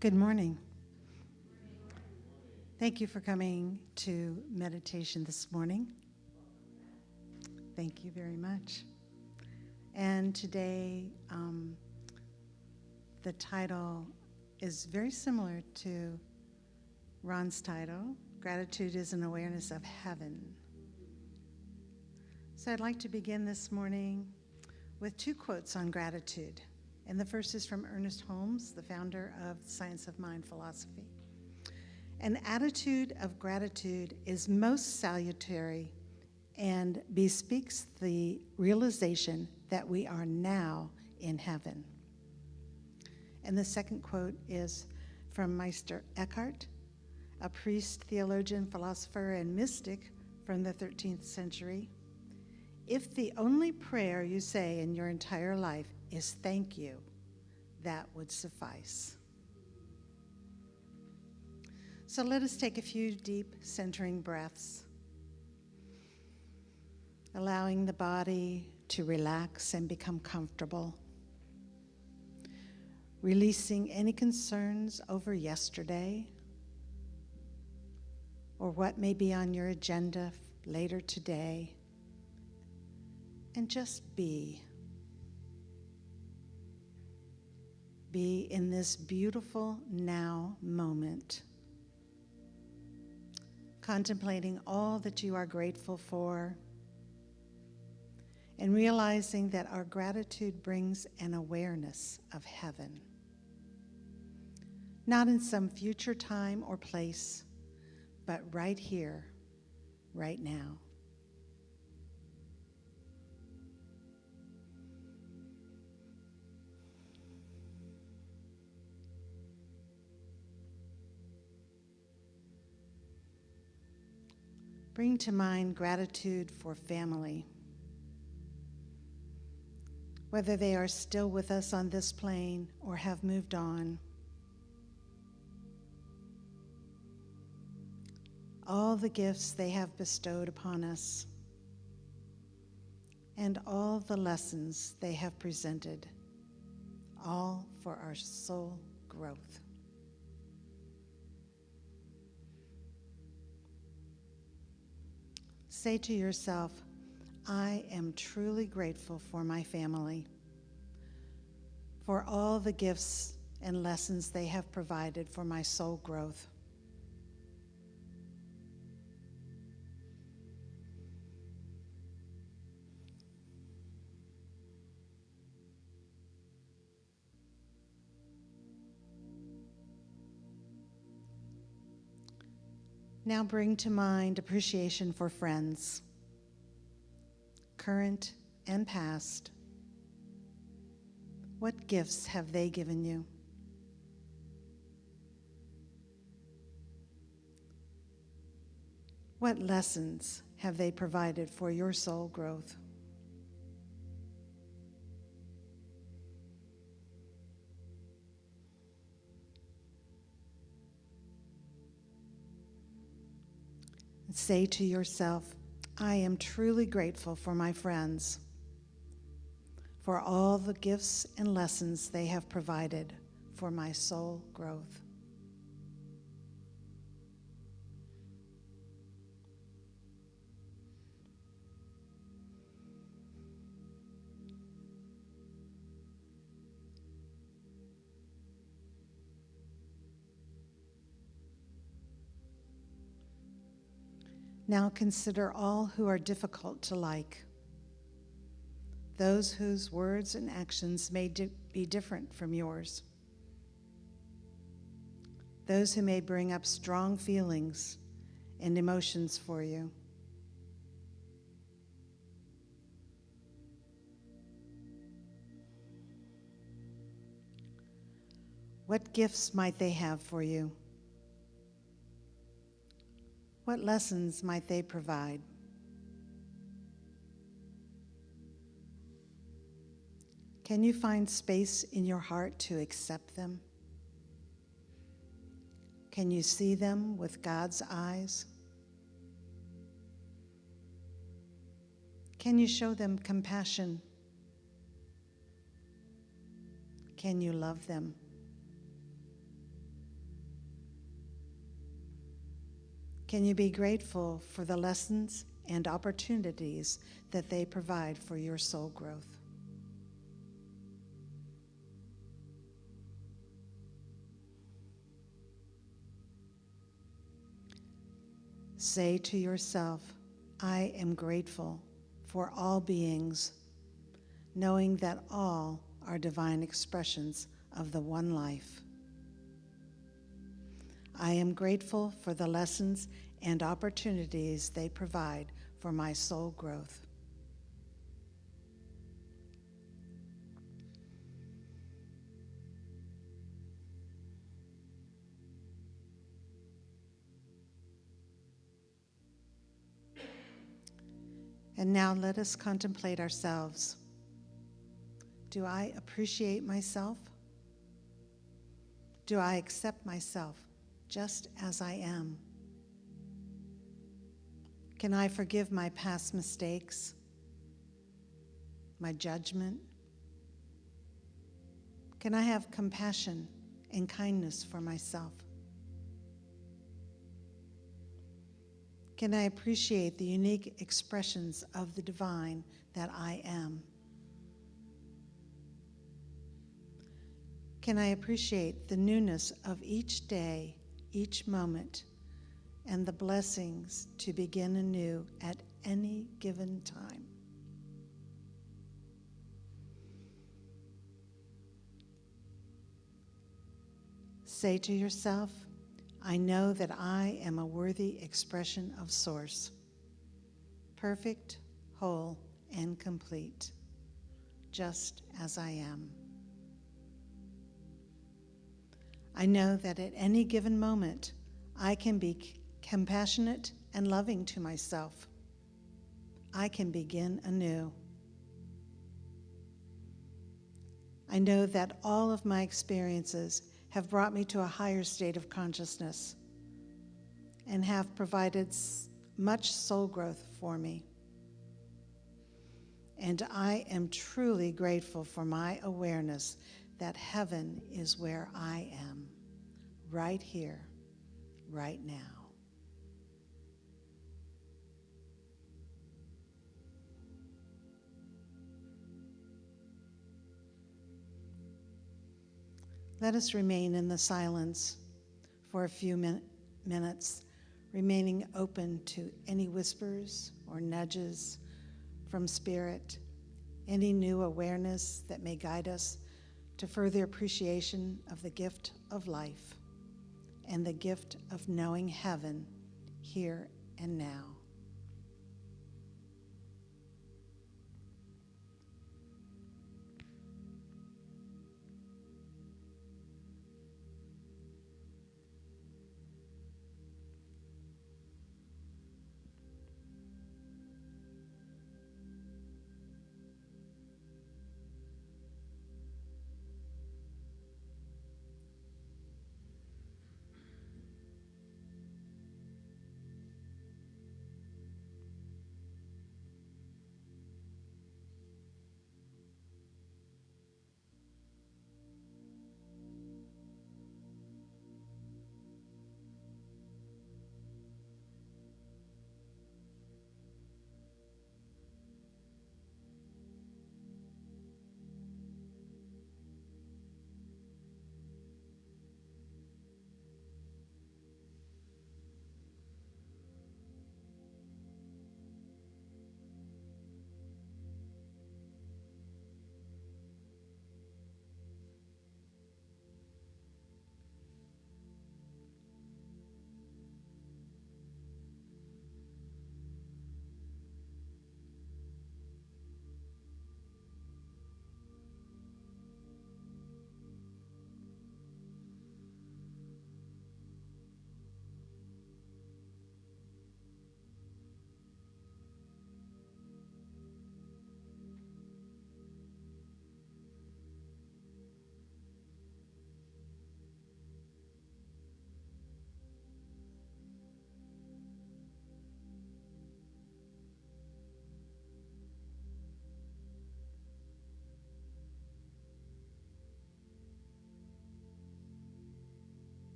Good morning. Thank you for coming to meditation this morning. Thank you very much. And today, the title is very similar to Ron's title. Gratitude is an awareness of heaven. So I'd like to begin this morning with two quotes on gratitude. And the first is from Ernest Holmes, the founder of Science of Mind philosophy. An attitude of gratitude is most salutary and bespeaks the realization that we are now in heaven. And the second quote is from Meister Eckhart, a priest, theologian, philosopher, and mystic from the 13th century. If the only prayer you say in your entire life is thank you, that would suffice. So let us take a few deep centering breaths, allowing the body to relax and become comfortable, releasing any concerns over yesterday or what may be on your agenda later today, and just be. Be in this beautiful now moment, contemplating all that you are grateful for, and realizing that our gratitude brings an awareness of heaven, not in some future time or place, but right here, right now. Bring to mind gratitude for family, whether they are still with us on this plane or have moved on. All the gifts they have bestowed upon us, and all the lessons they have presented, all for our soul growth. Say to yourself, I am truly grateful for my family, for all the gifts and lessons they have provided for my soul growth. Now bring to mind appreciation for friends, current and past. What gifts have they given you? What lessons have they provided for your soul growth? Say to yourself, I am truly grateful for my friends, for all the gifts and lessons they have provided for my soul growth. Now consider all who are difficult to like, those whose words and actions may be different from yours, those who may bring up strong feelings and emotions for you. What gifts might they have for you? What lessons might they provide? Can you find space in your heart to accept them? Can you see them with God's eyes? Can you show them compassion? Can you love them? Can you be grateful for the lessons and opportunities that they provide for your soul growth? Say to yourself, I am grateful for all beings, knowing that all are divine expressions of the one life. I am grateful for the lessons and opportunities they provide for my soul growth. And now let us contemplate ourselves. Do I appreciate myself? Do I accept myself just as I am? Can I forgive my past mistakes, my judgment? Can I have compassion and kindness for myself? Can I appreciate the unique expressions of the divine that I am? Can I appreciate the newness of each day, each moment, and the blessings to begin anew at any given time? Say to yourself, I know that I am a worthy expression of Source, perfect, whole, and complete, just as I am. I know that at any given moment, I can be compassionate and loving to myself. I can begin anew. I know that all of my experiences have brought me to a higher state of consciousness and have provided much soul growth for me. And I am truly grateful for my awareness that heaven is where I am, right here, right now. Let us remain in the silence for a few minutes, remaining open to any whispers or nudges from Spirit, any new awareness that may guide us to further appreciation of the gift of life and the gift of knowing heaven here and now.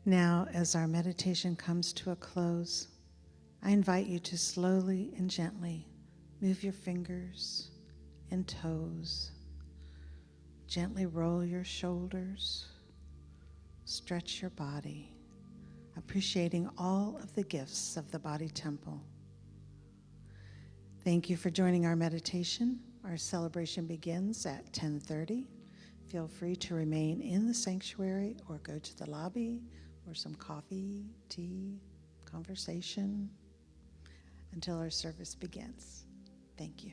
Now, as our meditation comes to a close, I invite you to slowly and gently move your fingers and toes. Gently roll your shoulders, stretch your body, appreciating all of the gifts of the body temple. Thank you for joining our meditation. Our celebration begins at 10:30. Feel free to remain in the sanctuary or go to the lobby for some coffee, tea, conversation until our service begins. Thank you.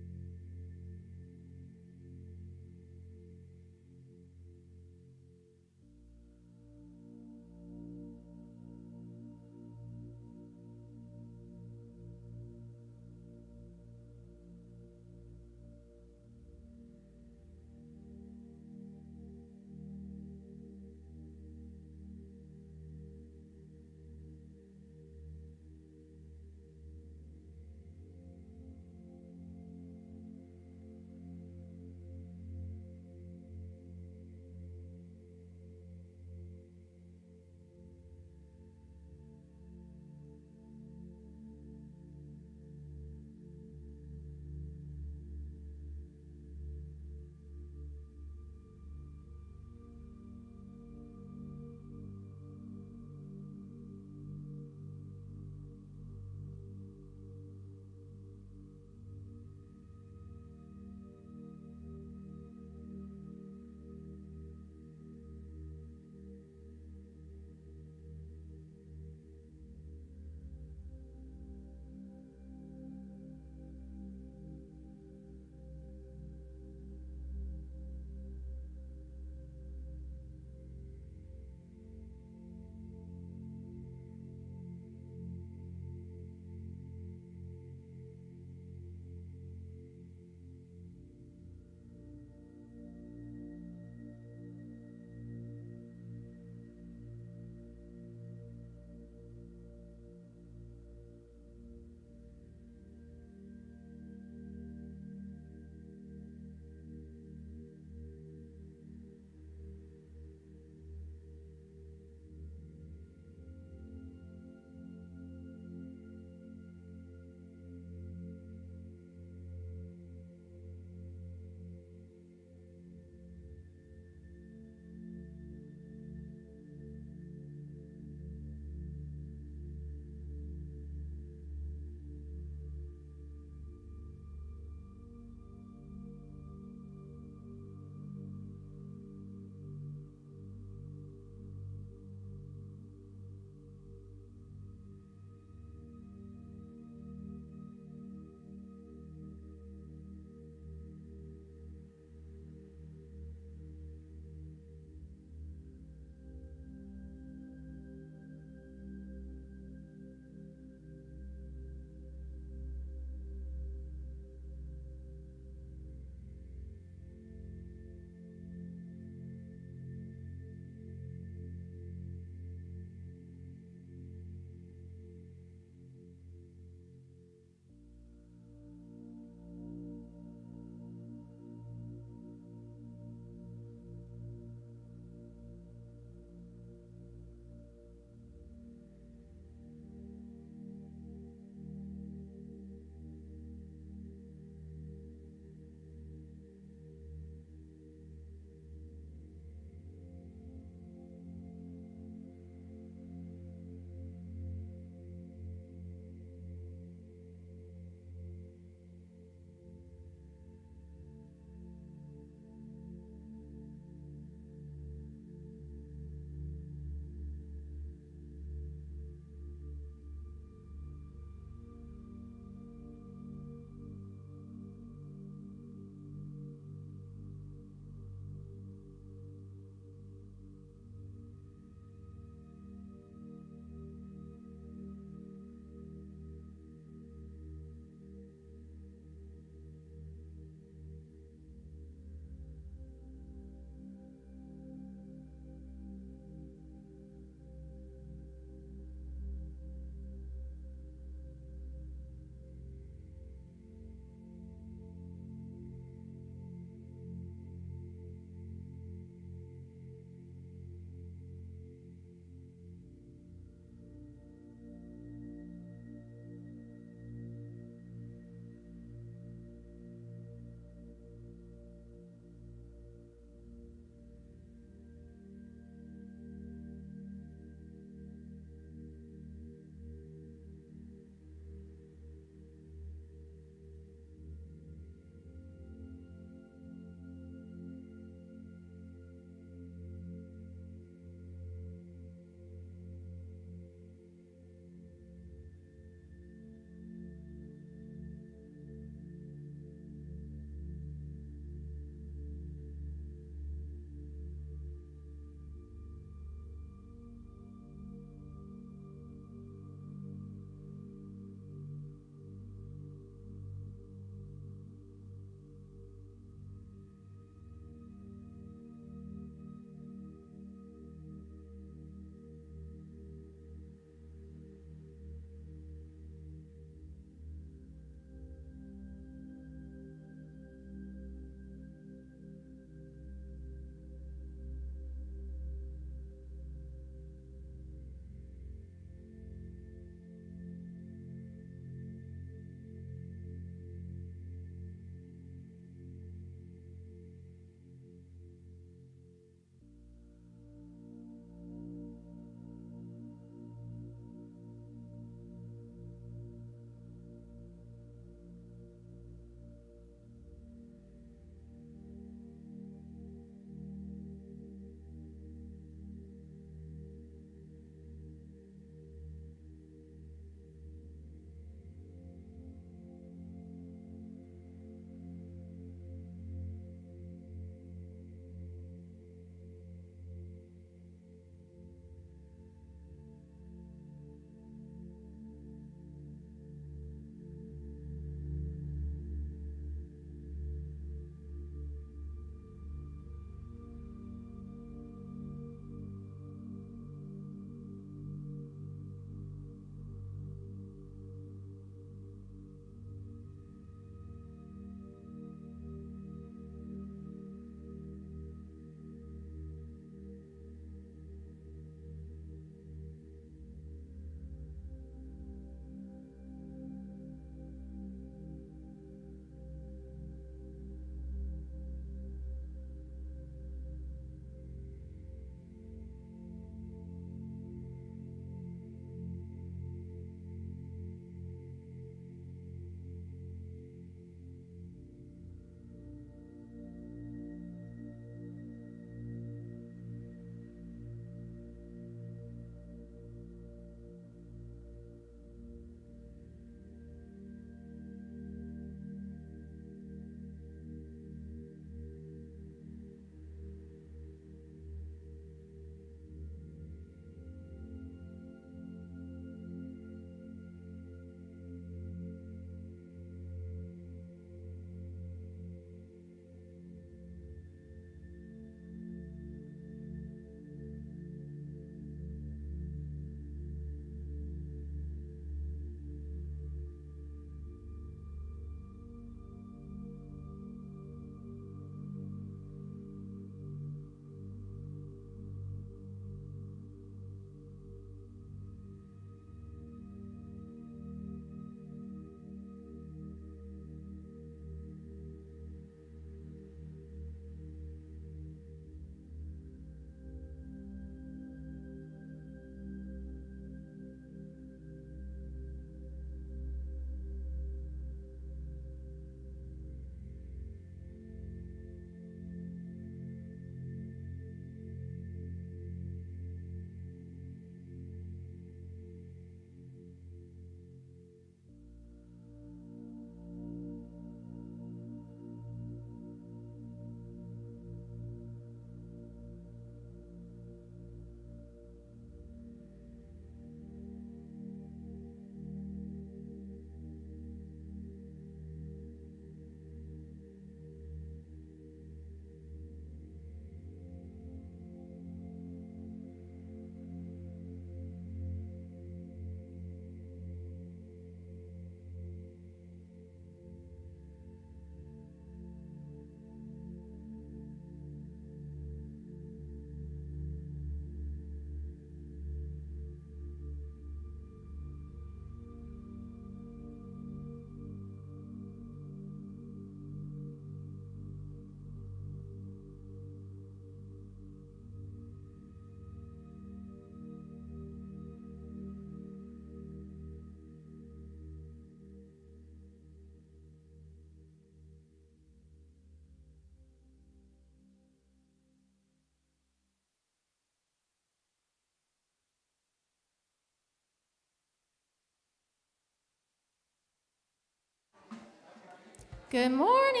Good morning.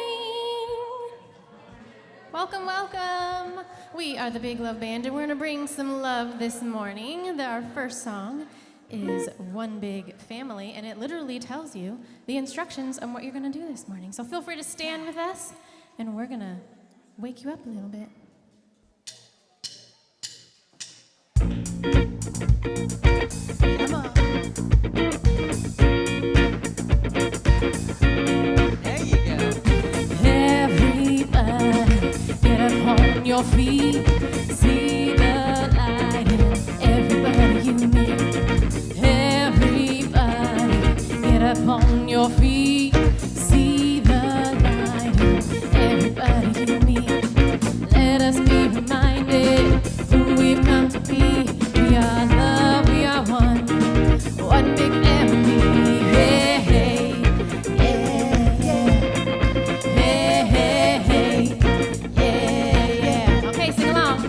Welcome, welcome. We are the Big Love Band, and we're going to bring some love this morning. Our first song is One Big Family, and it literally tells you the instructions on what you're going to do this morning. So feel free to stand with us, and we're going to wake you up a little bit. Come on. There you go. Everybody, get up on your feet. See the light in everybody you meet. Everybody, get up on your feet. See the light in everybody you meet. Let us be reminded who we've come to be. We are love, we are one. One big family. Hey, hey, yeah, yeah. Hey, hey, hey, yeah, yeah. Okay, sing along.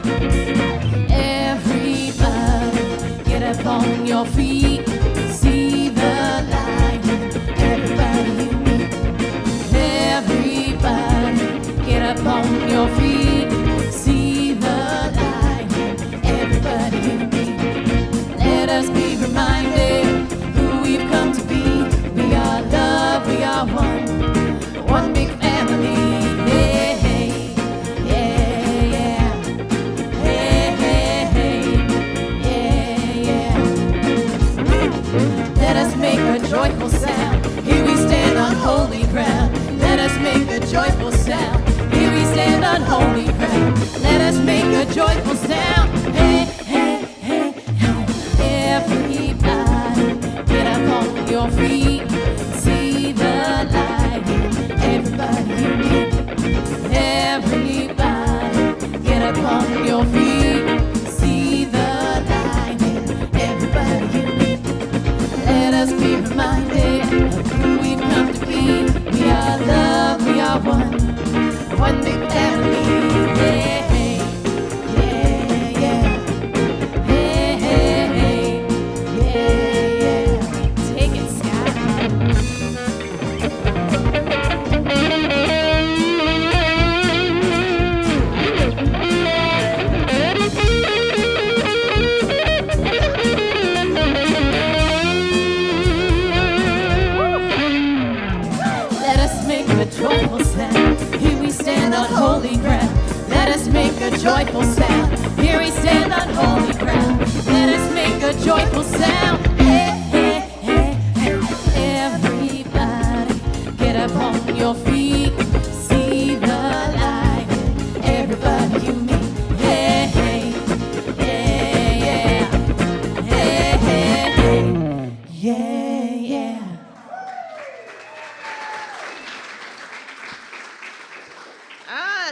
Everybody, get up on your feet. See the light in everybody you meet. Everybody, get up on your feet. See the light in everybody you meet. Let us be reminded who we've come to be. We are love, we are one big family. Hey, hey, yeah, yeah. Hey, hey, hey, yeah, yeah. Let us make a joyful sound. Here we stand on holy ground. Let us make a joyful sound. Here we stand on holy ground. Let us make a joyful sound. Hey, hey, hey, hey. Everybody, get up on your feet. See the light in everybody you meet. Everybody, get up on your feet. See the light in everybody you meet. Let us be reminded of who we've come to be. We are love, we are one big family. Hey, hey, yeah, yeah. Hey, hey, hey, yeah, yeah. Take it, Scott. Let us make a joyful sound. Here we stand on holy ground. Let us make a joyful sound. Here we stand on holy ground. Let us make a joyful sound. Hey, hey, hey, hey. Everybody, get up on your feet. See the light in everybody you meet. Hey, hey, yeah, yeah. Hey, hey, hey, yeah, yeah.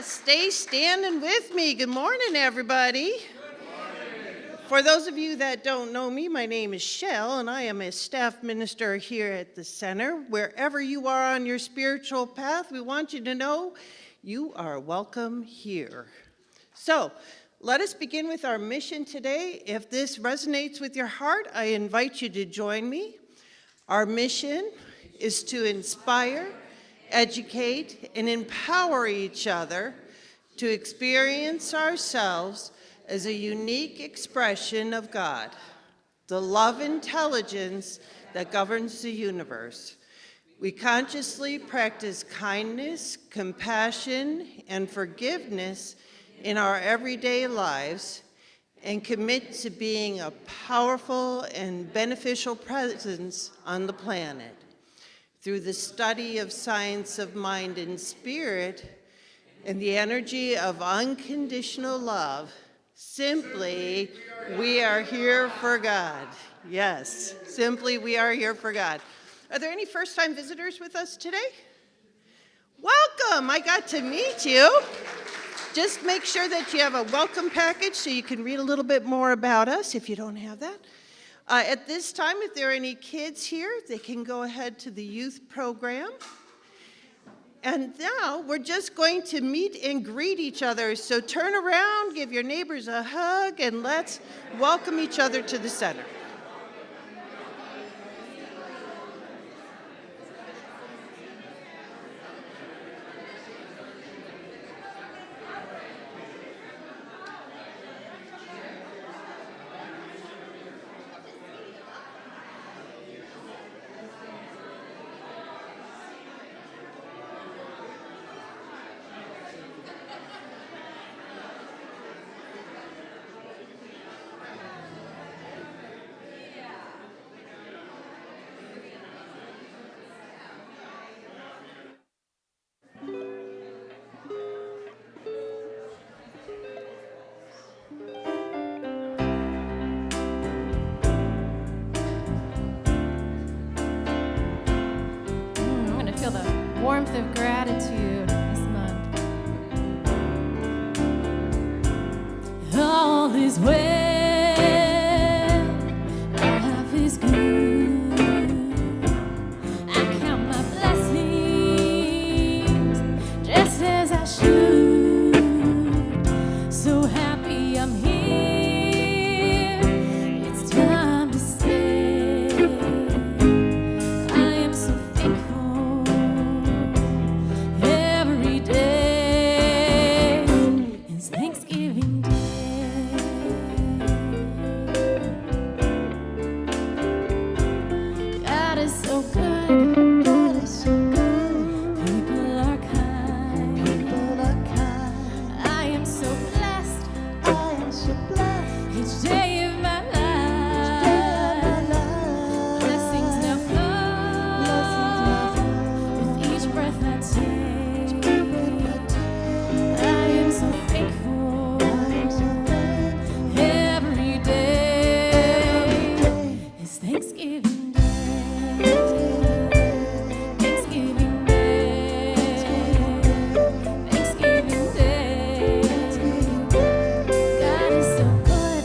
Stay standing with me. Good morning, everybody. For those of you that don't know me, my name is Shell, and I am a staff minister here at the center. Wherever you are on your spiritual path, we want you to know you are welcome here. So, let us begin with our mission today. If this resonates with your heart, I invite you to join me. Our mission is to inspire, educate, and empower each other to experience ourselves as a unique expression of God, the love intelligence that governs the universe. We consciously practice kindness, compassion, and forgiveness in our everyday lives and commit to being a powerful and beneficial presence on the planet. Through the study of science of mind and spirit and the energy of unconditional love, simply, we are here for God. Yes, simply, we are here for God. Are there any first-time visitors with us today? Welcome, I got to meet you. Just make sure that you have a welcome package so you can read a little bit more about us if you don't have that. At this time, if there are any kids here, they can go ahead to the youth program. And now we're just going to meet and greet each other. So turn around, give your neighbors a hug, and let's welcome each other to the center. of gratitude this month. All is well, life is good. I count my blessings just as I should. So happy I'm here. It's time to stay. I am so thankful every day. It's Thanksgiving Day. God is so good. God is so good. People are kind. People are kind. I am so blessed I am so blessed. each day of my life. Blessings now flow with each breath I take. I am so thankful every day. It's Thanksgiving Day. Thanksgiving Day. Thanksgiving Day. God is so good.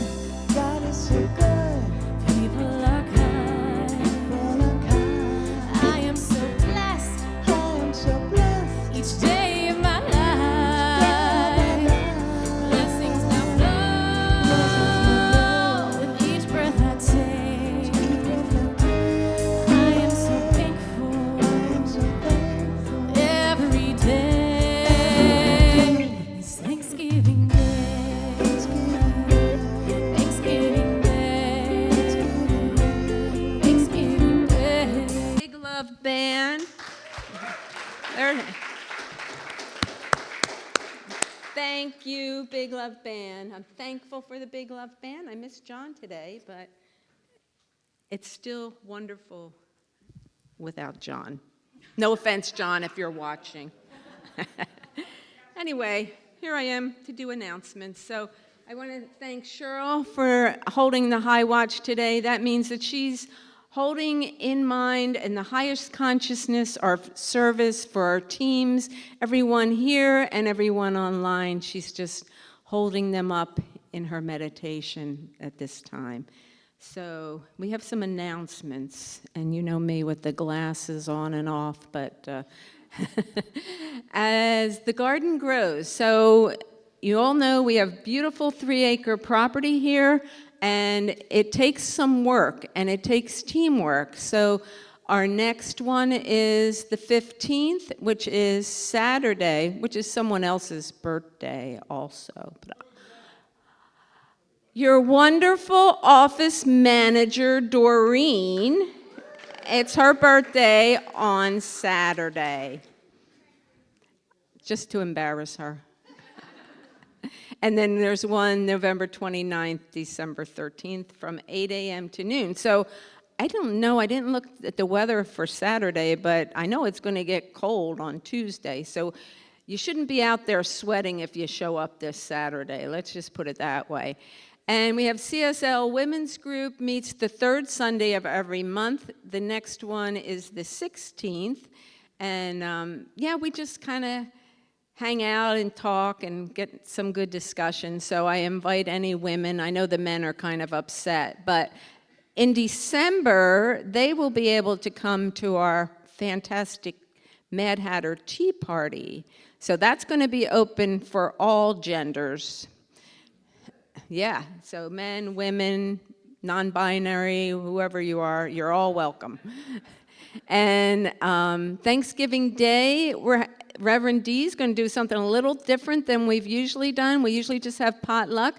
God is so good. People are kind. People are kind. I am so blessed I am so blessed. each day of my life. Blessings now flow with each breath I take. I am so thankful every day. It's Thanksgiving Day. Thanksgiving Day. Thanksgiving Day. Big Love Band. There. Thank you, Big Love Band. I'm thankful for the Big Love Band. I missed John today, but it's still wonderful without John. No offense, John, if you're watching. Anyway, here I am to do announcements. So I want to thank Cheryl for holding the high watch today. That means that she's holding in mind and the highest consciousness our service for our teams, everyone here and everyone online. She's just holding them up in her meditation at this time. So we have some announcements, and you know me with the glasses on and off, but as the garden grows, so you all know we have beautiful 3-acre property here, and it takes some work, and it takes teamwork. So our next one is the 15th, which is Saturday, which is someone else's birthday also. But your wonderful office manager, Doreen, it's her birthday on Saturday. Just to embarrass her. And then there's one November 29th, December 13th from 8 a.m. to noon. So I don't know, I didn't look at the weather for Saturday, but I know it's going to get cold on Tuesday. So you shouldn't be out there sweating if you show up this Saturday. Let's just put it that way. And we have CSL Women's Group meets the third Sunday of every month. The next one is the 16th. And yeah, we just kind of hang out and talk and get some good discussion. So I invite any women. I know the men are kind of upset, but in December, they will be able to come to our fantastic Mad Hatter Tea Party. So that's going to be open for all genders. Yeah, so men, women, non-binary, whoever you are, you're all welcome. And Thanksgiving Day, Reverend D is going to do something a little different than we've usually done. We usually just have potluck,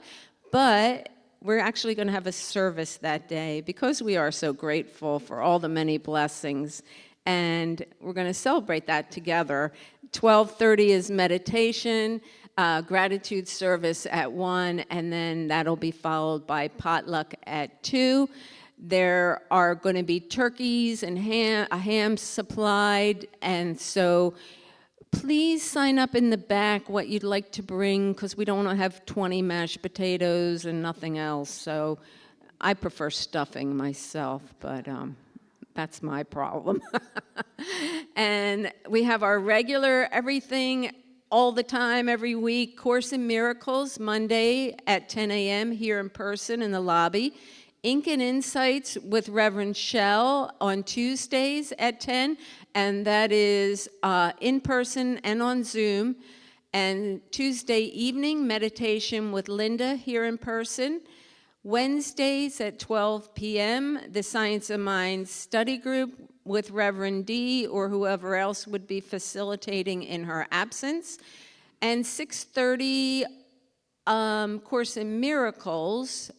but we're actually going to have a service that day because we are so grateful for all the many blessings. And we're going to celebrate that together. 12:30 is meditation, gratitude service at 1, and then that'll be followed by potluck at 2. There are going to be turkeys and a ham supplied, and so please sign up in the back what you'd like to bring, because we don't want to have 20 mashed potatoes and nothing else. So I prefer stuffing myself, but That's my problem. And we have our regular everything all the time, every week, Course in Miracles, Monday at 10 a.m. here in person in the lobby. Ink and Insights with Reverend Shell on Tuesdays at 10, and that is in person and on Zoom. And Tuesday evening, meditation with Linda here in person. Wednesdays at 12 p.m., the Science of Mind study group with Reverend D or whoever else would be facilitating in her absence. And 6:30, Course in Miracles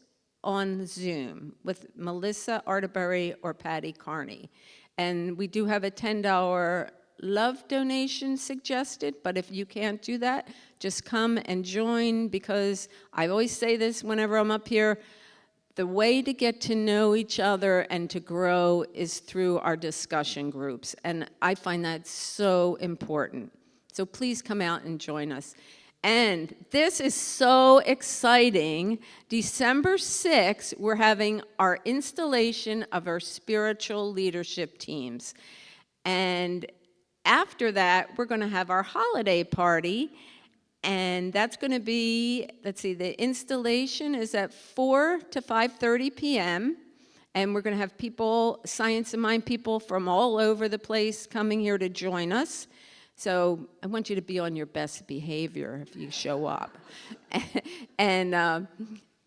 on Zoom with Melissa Arterbury or Patty Carney. And we do have a $10 love donation suggested, but if you can't do that, just come and join, because I always say this whenever I'm up here, the way to get to know each other and to grow is through our discussion groups, and I find that so important. So please come out and join us. And this is so exciting. December 6th, we're having our installation of our spiritual leadership teams. And after that, we're going to have our holiday party, and that's going to be, let's see, the installation is at 4 to 5:30 p.m., and we're going to have people, Science of Mind people from all over the place coming here to join us. So I want you to be on your best behavior if you show up.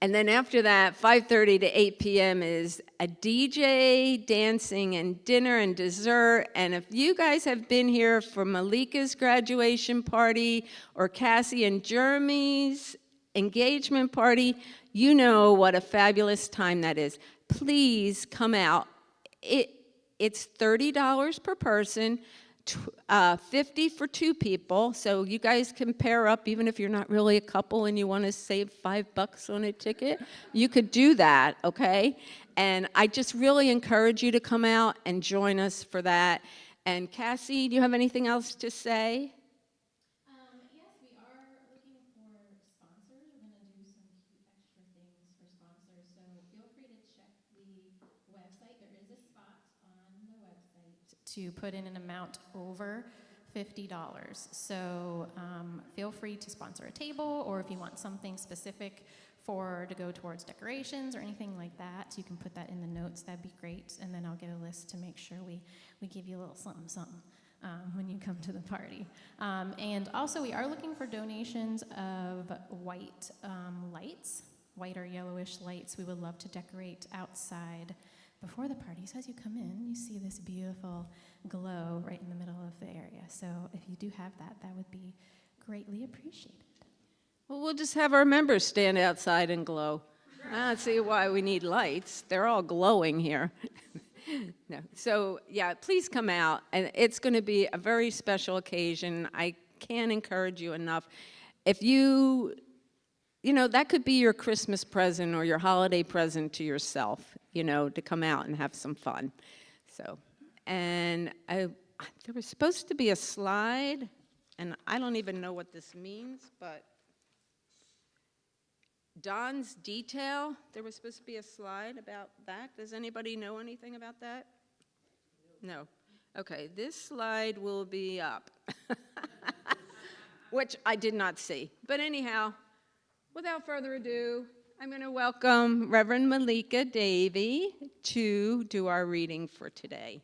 And then after that, 5:30 to 8 p.m. is a DJ, dancing, and dinner and dessert. And if you guys have been here for Malika's graduation party or Cassie and Jeremy's engagement party, you know what a fabulous time that is. Please come out. It's $30 per person. 50 for 2 people, so you guys can pair up. Even if you're not really a couple and you want to save $5 on a ticket, you could do that, okay? And I just really encourage you to come out and join us for that. And Cassie, do you have anything else to say? Yes, we are looking for sponsors. We're going to do some cute extra things for sponsors, so feel free to check the website. There is a spot on the website to put in an amount over $50. So feel free to sponsor a table, or if you want something specific to go towards decorations or anything like that, you can put that in the notes. That'd be great, and then I'll get a list to make sure we give you a little something when you come to the party. And also, we are looking for donations of white lights, white or yellowish lights. We would love to decorate outside before the party. So as you come in, you see this beautiful glow right in the middle of the area. So if you do have that, that would be greatly appreciated. Well, we'll just have our members stand outside and glow. I don't see why we need lights. They're all glowing here. No. So, yeah, please come out. And it's going to be a very special occasion. I can't encourage you enough. If you know, that could be your Christmas present or your holiday present to yourself, you know, to come out and have some fun. So, and there was supposed to be a slide, and I don't even know what this means, but Don's detail, there was supposed to be a slide about that. Does anybody know anything about that? No. Okay, this slide will be up, which I did not see. But anyhow, without further ado, I'm going to welcome Reverend Malika Davey to do our reading for today.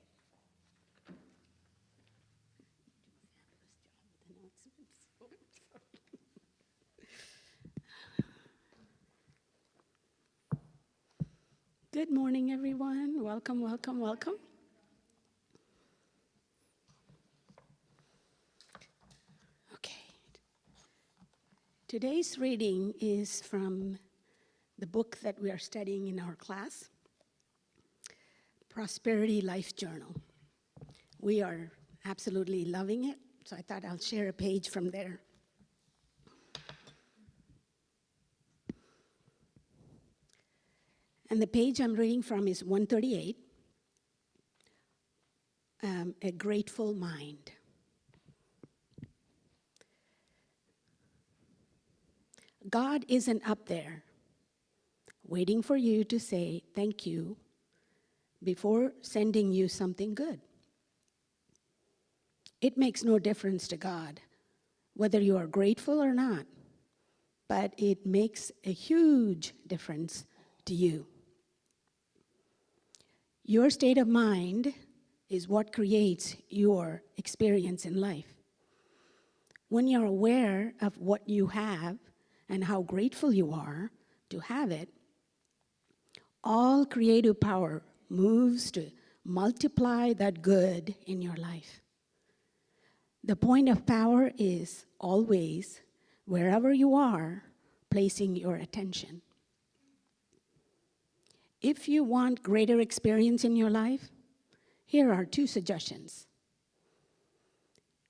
Good morning, everyone. Welcome, welcome, welcome. Okay. Today's reading is from the book that we are studying in our class, Prosperity Life Journal. We are absolutely loving it, so I thought I'll share a page from there. And the page I'm reading from is 138, A Grateful Mind. God isn't up there waiting for you to say thank you, before sending you something good. It makes no difference to God whether you are grateful or not, but it makes a huge difference to you. Your state of mind is what creates your experience in life. When you're aware of what you have and how grateful you are to have it, all creative power moves to multiply that good in your life. The point of power is always, wherever you are, placing your attention. If you want greater experience in your life, here are 2 suggestions.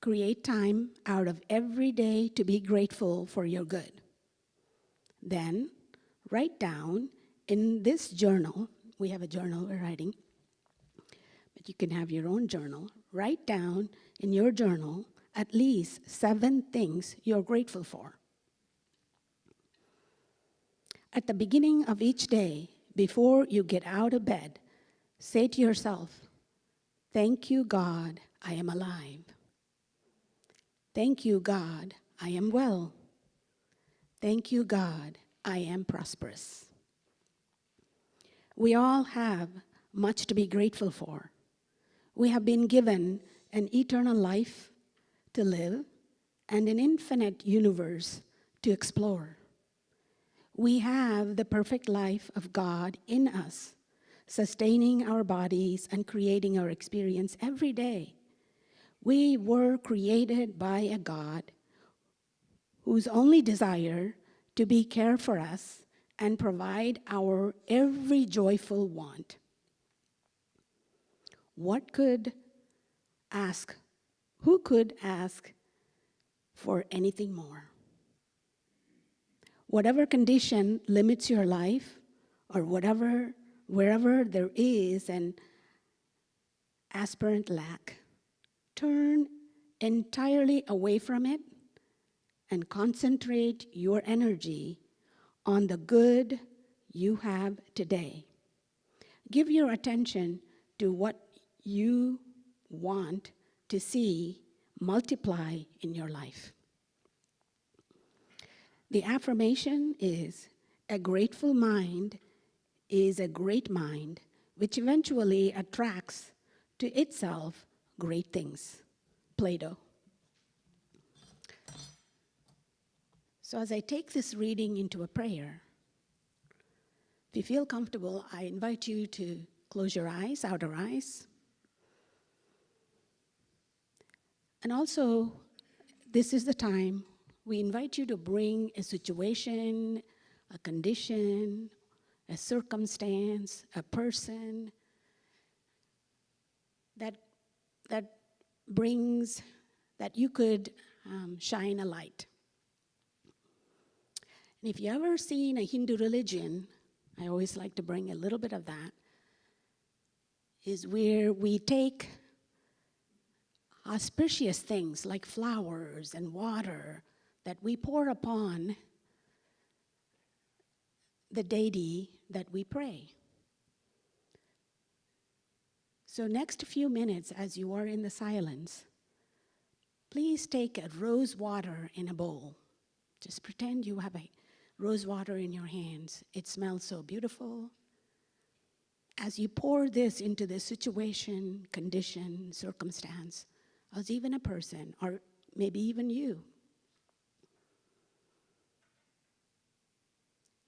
Create time out of every day to be grateful for your good. Then, write down in this journal, we have a journal we're writing, but you can have your own journal. Write down in your journal at least 7 things you're grateful for. At the beginning of each day, before you get out of bed, say to yourself, "Thank you, God, I am alive. Thank you, God, I am well. Thank you, God, I am prosperous." We all have much to be grateful for. We have been given an eternal life to live and an infinite universe to explore. We have the perfect life of God in us, sustaining our bodies and creating our experience every day. We were created by a God whose only desire to be care for us and provide our every joyful want. Who could ask for anything more? Whatever condition limits your life, or wherever there is an aspirant lack, turn entirely away from it and concentrate your energy on the good you have today. Give your attention to what you want to see multiply in your life. The affirmation is, "A grateful mind is a great mind, which eventually attracts to itself great things." Plato. So as I take this reading into a prayer, if you feel comfortable, I invite you to close your eyes, outer eyes. And also, this is the time we invite you to bring a situation, a condition, a circumstance, a person that brings, that you could shine a light. And if you ever seen a Hindu religion, I always like to bring a little bit of that, is where we take auspicious things like flowers and water that we pour upon the deity that we pray. So next few minutes, as you are in the silence, please take a rose water in a bowl. Just pretend you have a rose water in your hands. It smells so beautiful. As you pour this into the situation, condition, circumstance, as even a person, or maybe even you,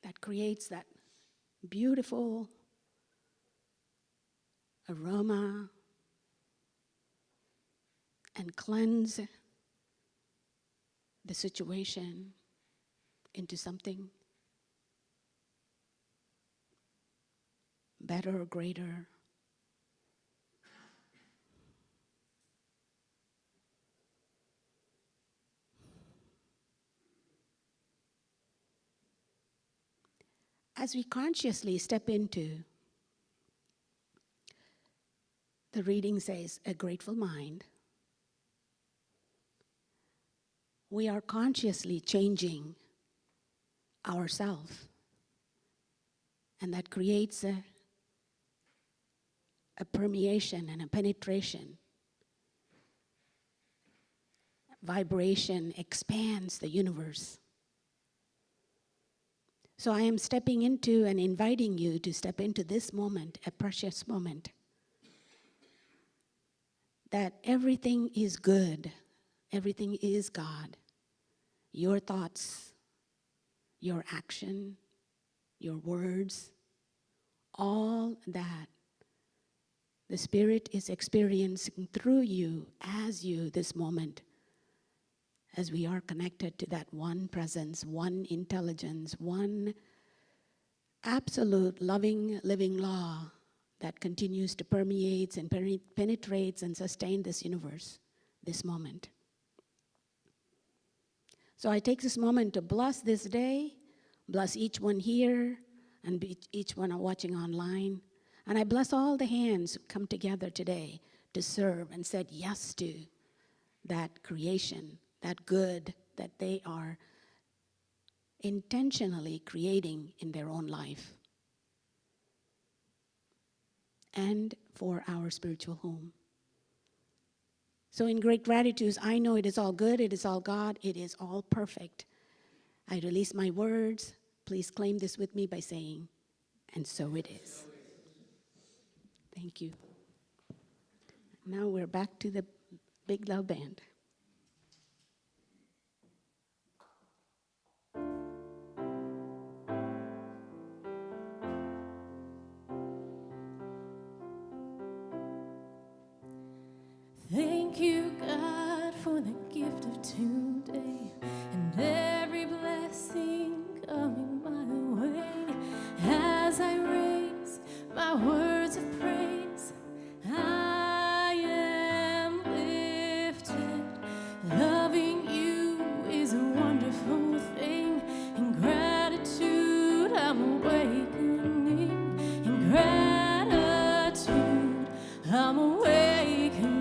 that creates that beautiful aroma and cleanse the situation into something better or greater. As we consciously step into, the reading says, a grateful mind, we are consciously changing ourselves. And that creates a permeation and a penetration. Vibration expands the universe. So I am stepping into and inviting you to step into this moment, a precious moment, that everything is good, everything is God. Your thoughts, your action, your words, all that the Spirit is experiencing through you, as you, this moment, as we are connected to that one presence, one intelligence, one absolute loving, living law that continues to permeate and penetrates and sustain this universe, this moment. So I take this moment to bless this day, bless each one here, and each one watching online. And I bless all the hands who come together today to serve and said yes to that creation, that good that they are intentionally creating in their own life and for our spiritual home. So in great gratitude, I know it is all good, it is all God, it is all perfect. I release my words. Please claim this with me by saying, and so it is. Thank you. Now we're back to the Big Love Band. Thank you, God, for the gift of today and every blessing coming my way. As I raise my words of praise, I am lifted. Loving you is a wonderful thing. In gratitude, I'm awakening. In gratitude, I'm awakening.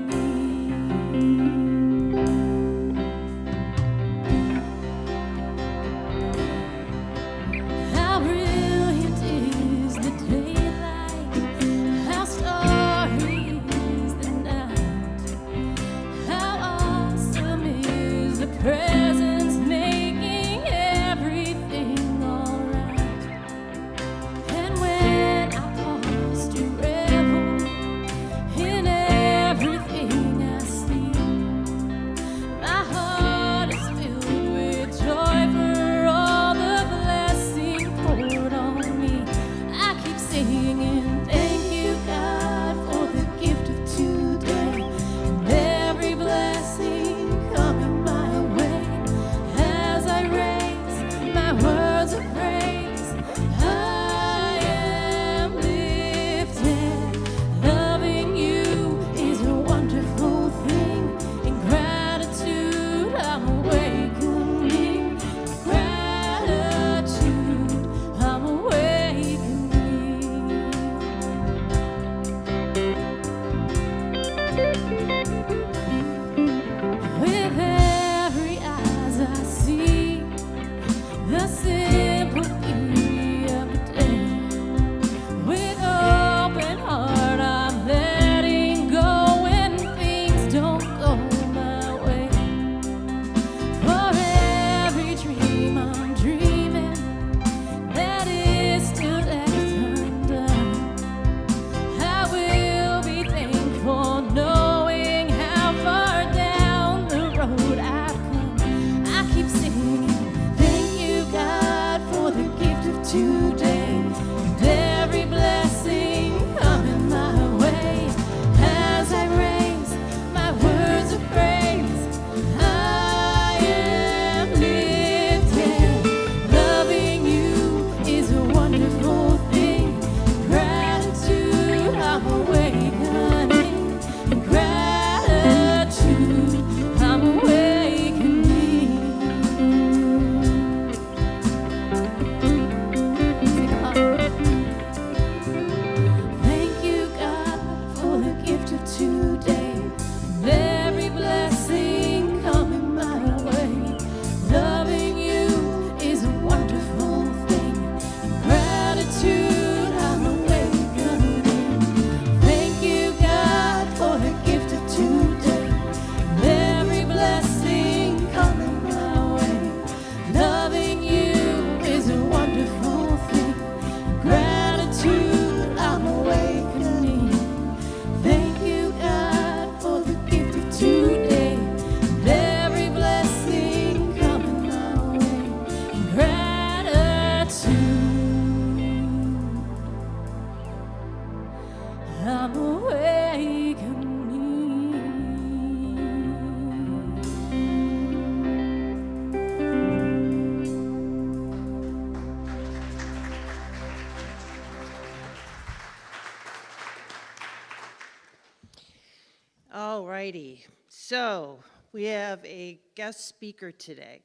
So, we have a guest speaker today,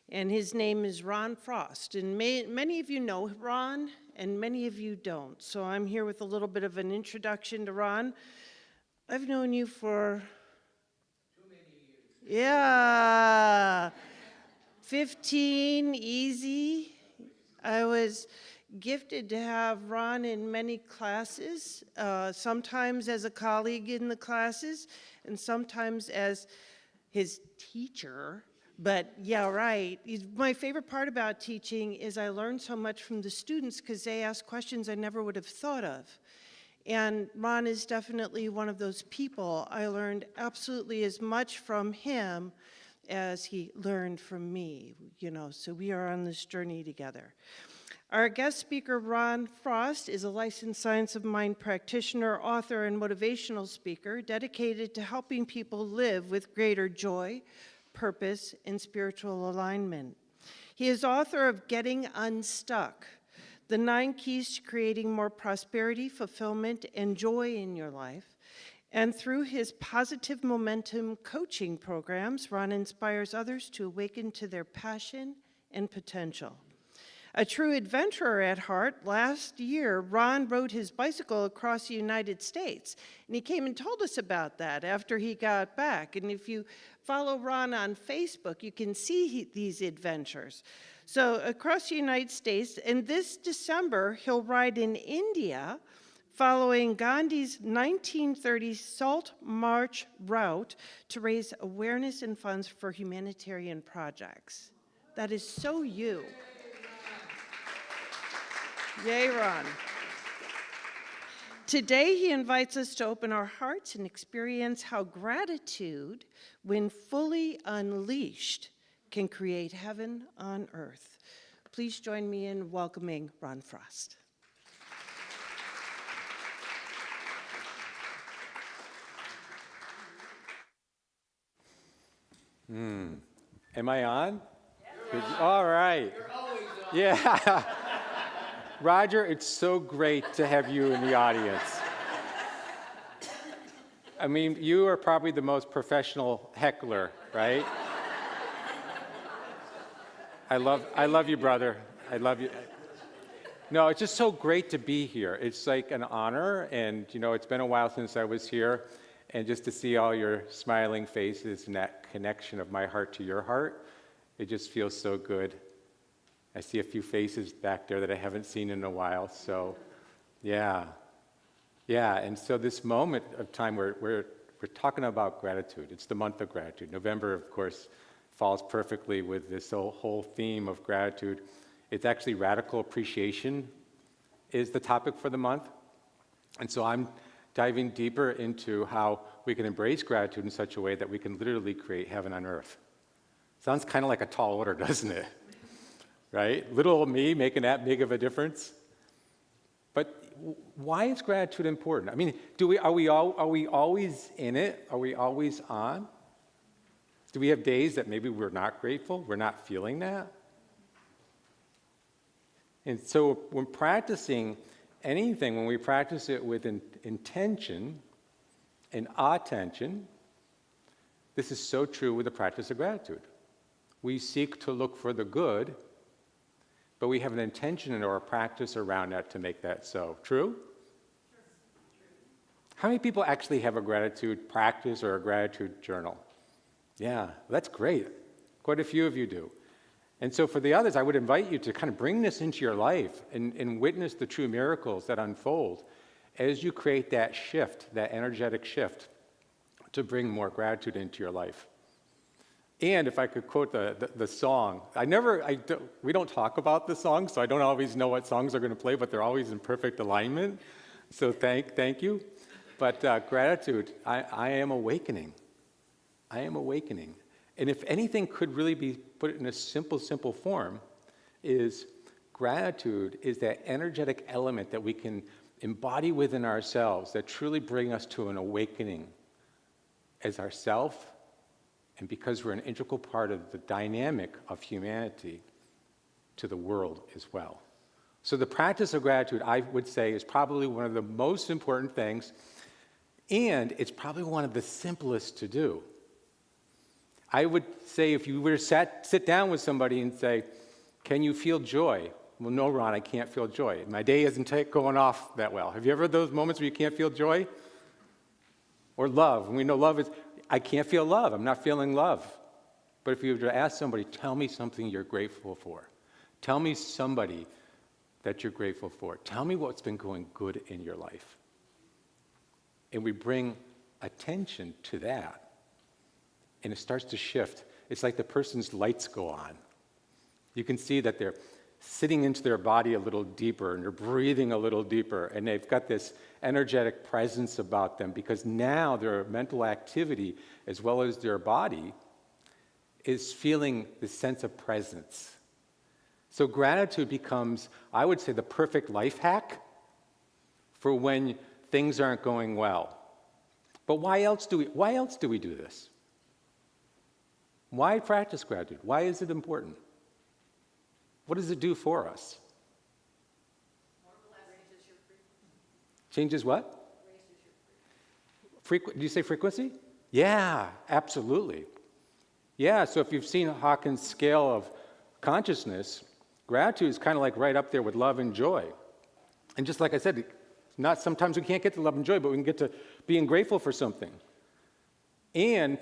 and his name is Ron Frost. And many of you know Ron, and many of you don't. So I'm here with a little bit of an introduction to Ron. I've known you for... Too many years. Yeah. 15, easy. I was gifted to have Ron in many classes, sometimes as a colleague in the classes, and sometimes as his teacher. But yeah, right. My favorite part about teaching is I learn so much from the students because they ask questions I never would have thought of. And Ron is definitely one of those people. I learned absolutely as much from him as he learned from me, so we are on this journey together. Our guest speaker, Ron Frost, is a licensed Science of Mind practitioner, author, and motivational speaker dedicated to helping people live with greater joy, purpose, and spiritual alignment. He is author of Getting Unstuck, the 9 Keys to Creating More Prosperity, Fulfillment, and Joy in Your Life. And through his positive momentum coaching programs, Ron inspires others to awaken to their passion and potential. A true adventurer at heart, last year, Ron rode his bicycle across the United States, and he came and told us about that after he got back. And if you follow Ron on Facebook, you can see these adventures. So across the United States, and this December, he'll ride in India, following Gandhi's 1930 Salt March route to raise awareness and funds for humanitarian projects. That is so you. Yay, Ron. Today, he invites us to open our hearts and experience how gratitude, when fully unleashed, can create heaven on earth. Please join me in welcoming Ron Frost. Am I on? Yes. All right. You're always on. Yeah. Roger, it's so great to have you in the audience. I mean, you are probably the most professional heckler, right? I love you, brother. I love you. No, it's just so great to be here. It's like an honor, and it's been a while since I was here, and just to see all your smiling faces and that connection of my heart to your heart, it just feels so good. I see a few faces back there that I haven't seen in a while, so yeah. And so this moment of time we're talking about gratitude. It's the month of gratitude. November, of course, falls perfectly with this whole theme of gratitude. It's actually radical appreciation is the topic for the month, and so I'm diving deeper into how we can embrace gratitude in such a way that we can literally create heaven on earth. Sounds kind of like a tall order, doesn't it? Right? Little old me making that big of a difference. But why is gratitude important? I mean, are we always in it? Are we always on? Do we have days that maybe we're not grateful? We're not feeling that? And so when practicing anything, when we practice it with intention and attention, this is so true with the practice of gratitude. We seek to look for the good, but we have an intention in our practice around that to make that so. True? How many people actually have a gratitude practice or a gratitude journal? Yeah, that's great. Quite a few of you do. And so for the others, I would invite you to kind of bring this into your life and witness the true miracles that unfold as you create that shift, that energetic shift, to bring more gratitude into your life. And if I could quote the song, we don't talk about the song, so I don't always know what songs are going to play, but they're always in perfect alignment. So thank you. But gratitude, I am awakening. I am awakening. And if anything could really be put in a simple form, is gratitude is that energetic element that we can embody within ourselves that truly bring us to an awakening as ourself, and because we're an integral part of the dynamic of humanity to the world as well. So the practice of gratitude, I would say, is probably one of the most important things, and it's probably one of the simplest to do. I would say if you were to sit down with somebody and say, can you feel joy? Well, no, Ron, I can't feel joy. My day isn't going off that well. Have you ever had those moments where you can't feel joy? Or love. And we know love is, I can't feel love. I'm not feeling love. But if you were to ask somebody, tell me something you're grateful for. Tell me somebody that you're grateful for. Tell me what's been going good in your life. And we bring attention to that. And it starts to shift. It's like the person's lights go on. You can see that they're sitting into their body a little deeper, and they're breathing a little deeper, and they've got this energetic presence about them because now their mental activity, as well as their body, is feeling the sense of presence. So gratitude becomes, I would say, the perfect life hack for when things aren't going well. But why else do we do this? Why practice gratitude? Why is it important? What does it do for us? Changes what? Do you say frequency? Yeah, absolutely. Yeah, so if you've seen Hawkins' scale of consciousness, gratitude is kind of like right up there with love and joy. And just like I said, not sometimes we can't get to love and joy, but we can get to being grateful for something. And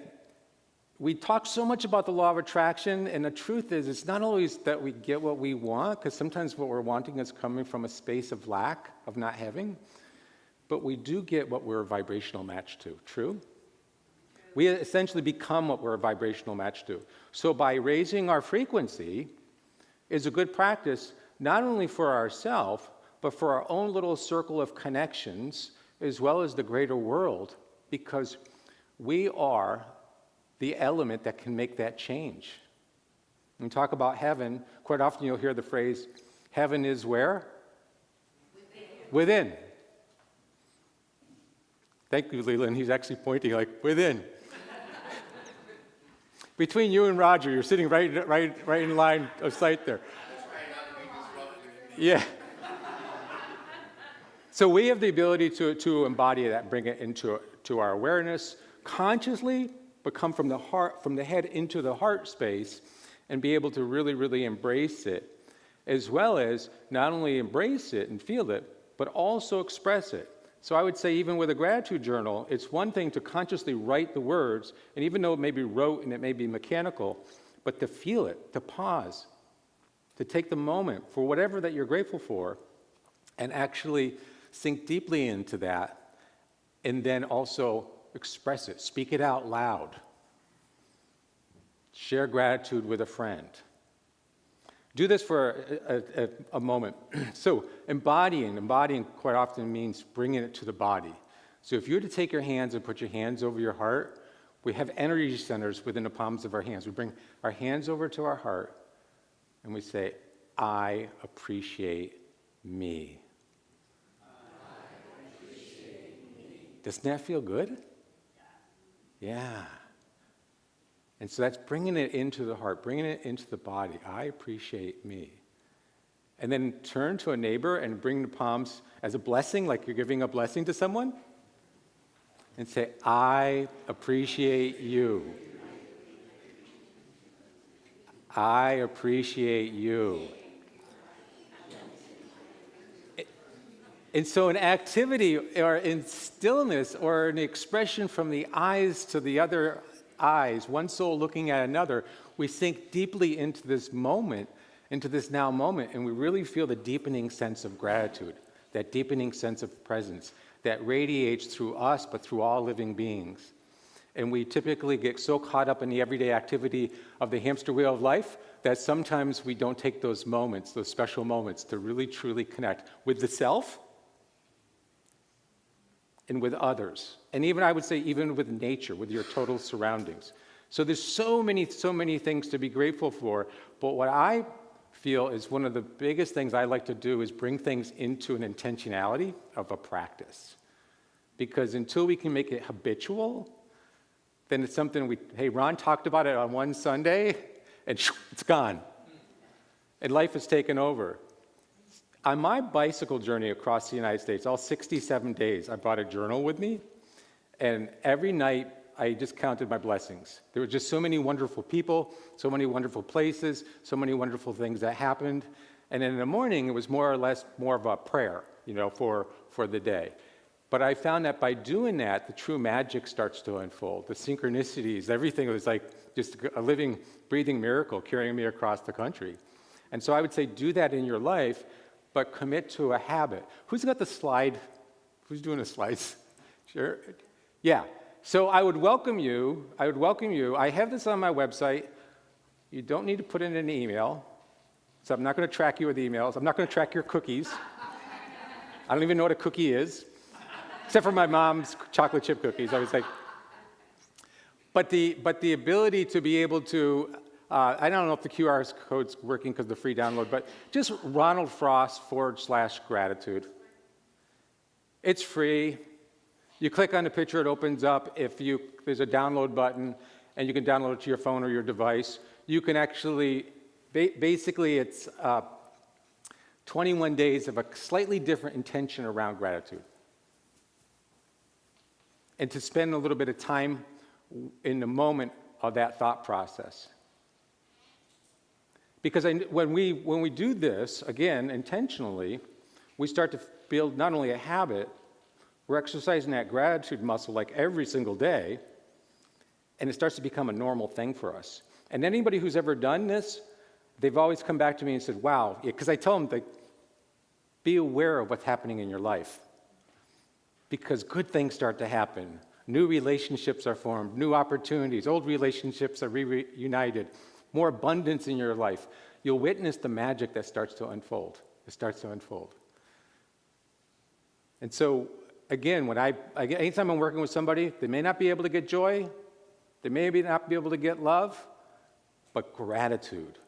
we talk so much about the law of attraction, and the truth is it's not always that we get what we want, because sometimes what we're wanting is coming from a space of lack, of not having, but we do get what we're a vibrational match to. True? We essentially become what we're a vibrational match to. So by raising our frequency is a good practice, not only for ourselves, but for our own little circle of connections, as well as the greater world, because we are the element that can make that change. When we talk about heaven, quite often you'll hear the phrase, heaven is where? Within. Thank you, Leland. He's actually pointing like, within. Between you and Roger, you're sitting right in line of sight there. Yeah. So we have the ability to embody that, bring it into our awareness consciously, but come from the heart, from the head into the heart space, and be able to really, really embrace it, as well as not only embrace it and feel it, but also express it. So I would say even with a gratitude journal, it's one thing to consciously write the words, and even though it may be rote and it may be mechanical, but to feel it, to pause, to take the moment for whatever that you're grateful for, and actually sink deeply into that, and then also express it, speak it out loud. Share gratitude with a friend. Do this for a moment. So embodying quite often means bringing it to the body. So if you were to take your hands and put your hands over your heart, we have energy centers within the palms of our hands. We bring our hands over to our heart and we say, I appreciate me. I appreciate me. Doesn't that feel good? Yeah. And so that's bringing it into the heart, bringing it into the body. I appreciate me. And then turn to a neighbor and bring the palms as a blessing, like you're giving a blessing to someone. And say, I appreciate you. I appreciate you. And so an activity or in stillness or an expression from the eyes to the other eyes, one soul looking at another, we sink deeply into this moment, into this now moment, and we really feel the deepening sense of gratitude, that deepening sense of presence that radiates through us, but through all living beings. And we typically get so caught up in the everyday activity of the hamster wheel of life that sometimes we don't take those moments, those special moments, to really truly connect with the self and with others. And even, I would say, even with nature, with your total surroundings. So there's so many things to be grateful for, but what I feel is one of the biggest things I like to do is bring things into an intentionality of a practice. Because until we can make it habitual, then it's something hey, Ron talked about it on one Sunday, and it's gone. And life has taken over. On my bicycle journey across the United States, all 67 days, I brought a journal with me, and every night I just counted my blessings. There were just so many wonderful people, so many wonderful places, so many wonderful things that happened. And in the morning, it was more or less more of a prayer, for the day. But I found that by doing that, the true magic starts to unfold. The synchronicities, everything was like just a living, breathing miracle carrying me across the country. And so I would say do that in your life, but commit to a habit. Who's got the slide? Who's doing the slides? Sure. Yeah. So I would welcome you. I have this on my website. You don't need to put in an email. So I'm not going to track you with emails. I'm not going to track your cookies. I don't even know what a cookie is, except for my mom's chocolate chip cookies. I was like, but the ability to be able to, I don't know if the QR code's working because of the free download, but just Ronald Frost /gratitude. It's free. You click on the picture, it opens up. There's a download button, and you can download it to your phone or your device. You can actually, basically it's 21 days of a slightly different intention around gratitude. And to spend a little bit of time in the moment of that thought process. Because when we do this, again, intentionally, we start to build not only a habit, we're exercising that gratitude muscle like every single day, and it starts to become a normal thing for us. And anybody who's ever done this, they've always come back to me and said, wow, because I tell them, be aware of what's happening in your life. Because good things start to happen. New relationships are formed, new opportunities, old relationships are reunited, more abundance in your life. You'll witness the magic that starts to unfold. It starts to unfold. And so, again, anytime I'm working with somebody, they may not be able to get joy, they may not be able to get love, but gratitude,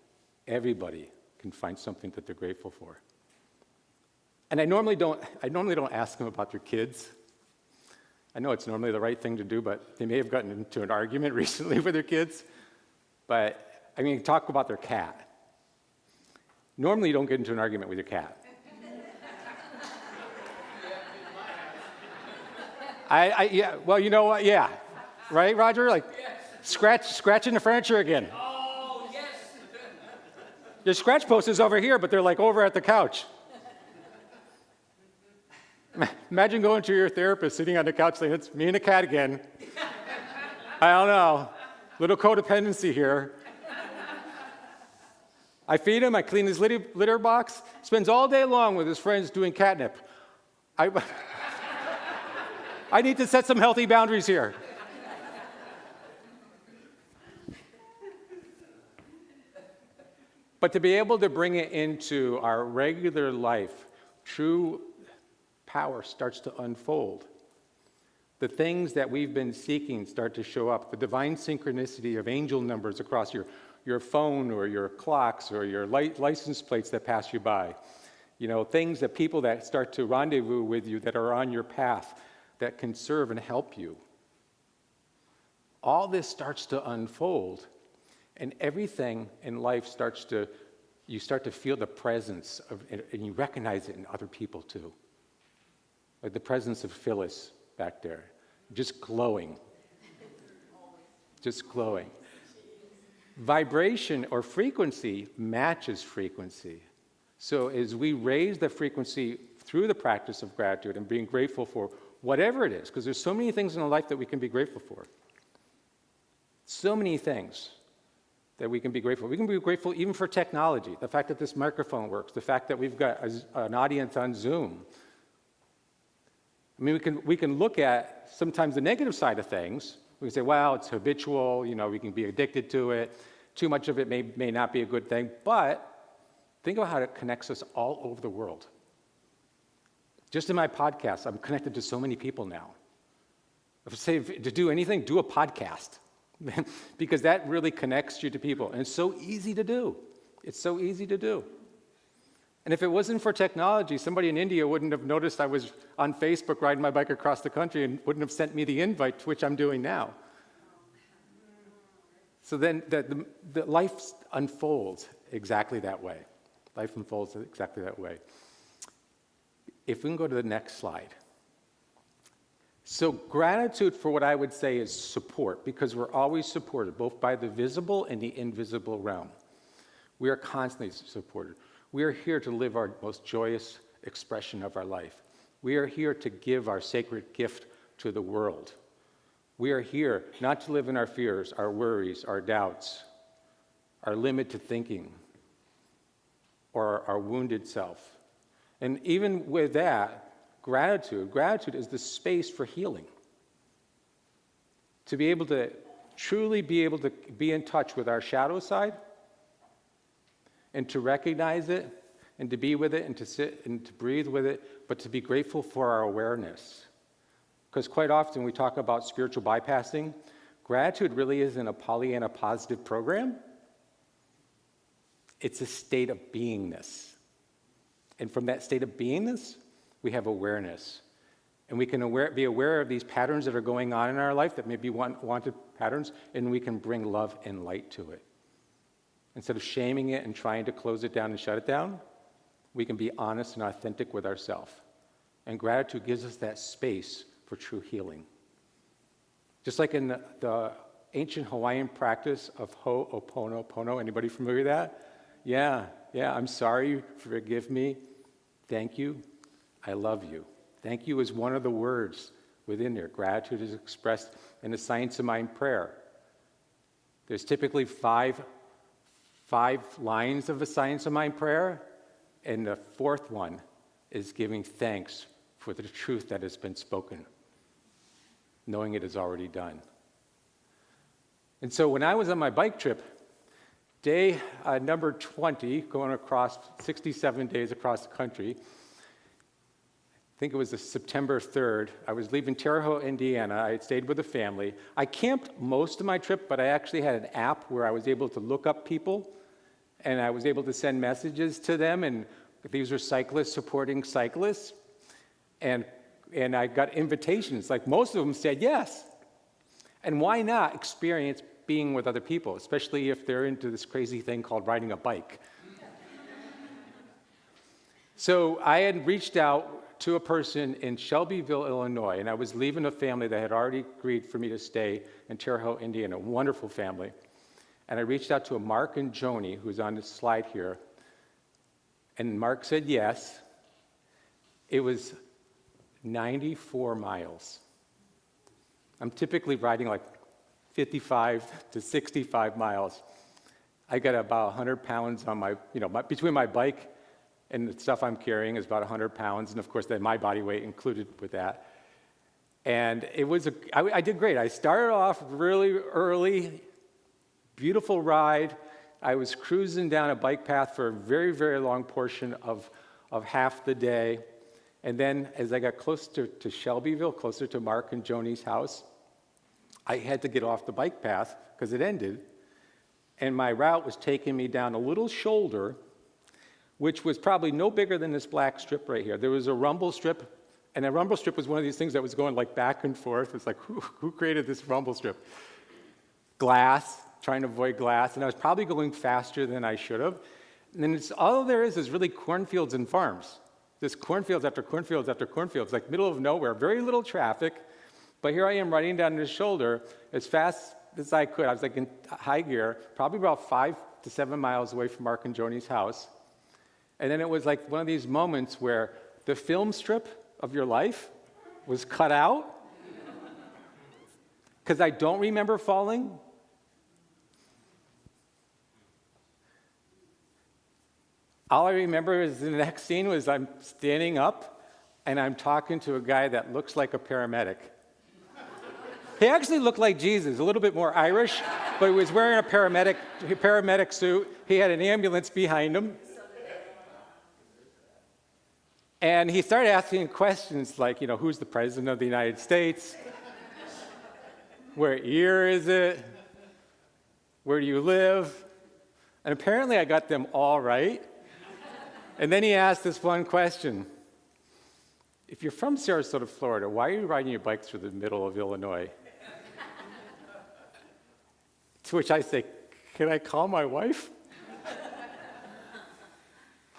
everybody can find something that they're grateful for. And I normally don't ask them about their kids. I know it's normally the right thing to do, but they may have gotten into an argument recently with their kids. But, talk about their cat. Normally you don't get into an argument with your cat. Yeah, well, you know what? Yeah. Right, Roger? Like, yes. Scratching the furniture again. Oh, yes. Your scratch post is over here, but they're like over at the couch. Imagine going to your therapist, sitting on the couch saying, it's me and the cat again. I don't know. Little codependency here. I feed him, I clean his litter box, spends all day long with his friends doing catnip. I need to set some healthy boundaries here. But to be able to bring it into our regular life, true power starts to unfold. The things that we've been seeking start to show up. The divine synchronicity of angel numbers across your phone or your clocks or your license plates that pass you by. Things that people that start to rendezvous with you that are on your path that can serve and help you. All this starts to unfold, and everything in life you start to feel the presence of, and you recognize it in other people too. Like the presence of Phyllis back there, just glowing. Just glowing. Vibration or frequency matches frequency. So as we raise the frequency through the practice of gratitude and being grateful for whatever it is, because there's so many things in life that we can be grateful for. So many things that we can be grateful. We can be grateful even for technology, the fact that this microphone works, the fact that we've got an audience on Zoom. We can look at sometimes the negative side of things. We can say, well, it's habitual, we can be addicted to it. Too much of it may not be a good thing, but think about how it connects us all over the world. Just in my podcast, I'm connected to so many people now. If I say to do anything, do a podcast. Because that really connects you to people. And it's so easy to do. It's so easy to do. And if it wasn't for technology, somebody in India wouldn't have noticed I was on Facebook riding my bike across the country and wouldn't have sent me the invite, which I'm doing now. So then the life unfolds exactly that way. Life unfolds exactly that way. If we can go to the next slide. So gratitude for what I would say is support, because we're always supported, both by the visible and the invisible realm. We are constantly supported. We are here to live our most joyous expression of our life. We are here to give our sacred gift to the world. We are here not to live in our fears, our worries, our doubts, our limited thinking, or our wounded self. And even with that, gratitude is the space for healing. To be able to truly be able to be in touch with our shadow side and to recognize it and to be with it and to sit and to breathe with it, but to be grateful for our awareness. Because quite often we talk about spiritual bypassing. Gratitude really isn't a Pollyanna positive program. It's a state of beingness. And from that state of beingness, we have awareness. And we can be aware of these patterns that are going on in our life that may be wanted patterns, and we can bring love and light to it. Instead of shaming it and trying to close it down and shut it down, we can be honest and authentic with ourselves. And gratitude gives us that space for true healing. Just like in the ancient Hawaiian practice of ho'oponopono. Anybody familiar with that? Yeah, I'm sorry, forgive me, thank you, I love you. Thank you is one of the words within there. Gratitude is expressed in the Science of Mind prayer. There's typically five lines of a Science of Mind prayer, and the fourth one is giving thanks for the truth that has been spoken, knowing it is already done. And so when I was on my bike trip, day number 20, going across 67 days across the country, I think it was September 3rd, I was leaving Terre Haute, Indiana. I had stayed with a family. I camped most of my trip, but I actually had an app where I was able to look up people, and I was able to send messages to them, and these were cyclists supporting cyclists, and I got invitations. Like most of them said yes. And why not experience being with other people, especially if they're into this crazy thing called riding a bike? So I had reached out to a person in Shelbyville, Illinois, and I was leaving a family that had already agreed for me to stay in Terre Haute, Indiana, a wonderful family. And I reached out to a Mark and Joni, who's on this slide here, and Mark said yes. It was 94 miles. I'm typically riding like 55 to 65 miles. I got about 100 pounds on between my bike and the stuff I'm carrying is about 100 pounds, and of course then my body weight included with that. And I did great. I started off really early, beautiful ride. I was cruising down a bike path for a very, very long portion of half the day. And then as I got closer to Shelbyville, closer to Mark and Joni's house, I had to get off the bike path because it ended. And my route was taking me down a little shoulder, which was probably no bigger than this black strip right here. There was a rumble strip, and a rumble strip was one of these things that was going like back and forth. It's like, who created this rumble strip? Glass, trying to avoid glass, and I was probably going faster than I should have. And then all there is really cornfields and farms. Just cornfields after cornfields after cornfields, like middle of nowhere, very little traffic. But here I am riding down this shoulder as fast as I could. I was like in high gear, probably about 5 to 7 miles away from Mark and Joni's house. And then it was like one of these moments where the film strip of your life was cut out because I don't remember falling. All I remember is the next scene was I'm standing up and I'm talking to a guy that looks like a paramedic. He actually looked like Jesus, a little bit more Irish, but he was wearing a paramedic suit. He had an ambulance behind him. And he started asking questions like, who's the president of the United States? What year is it? Where do you live? And apparently I got them all right. And then he asked this one question. If you're from Sarasota, Florida, why are you riding your bike through the middle of Illinois? To which I say, can I call my wife?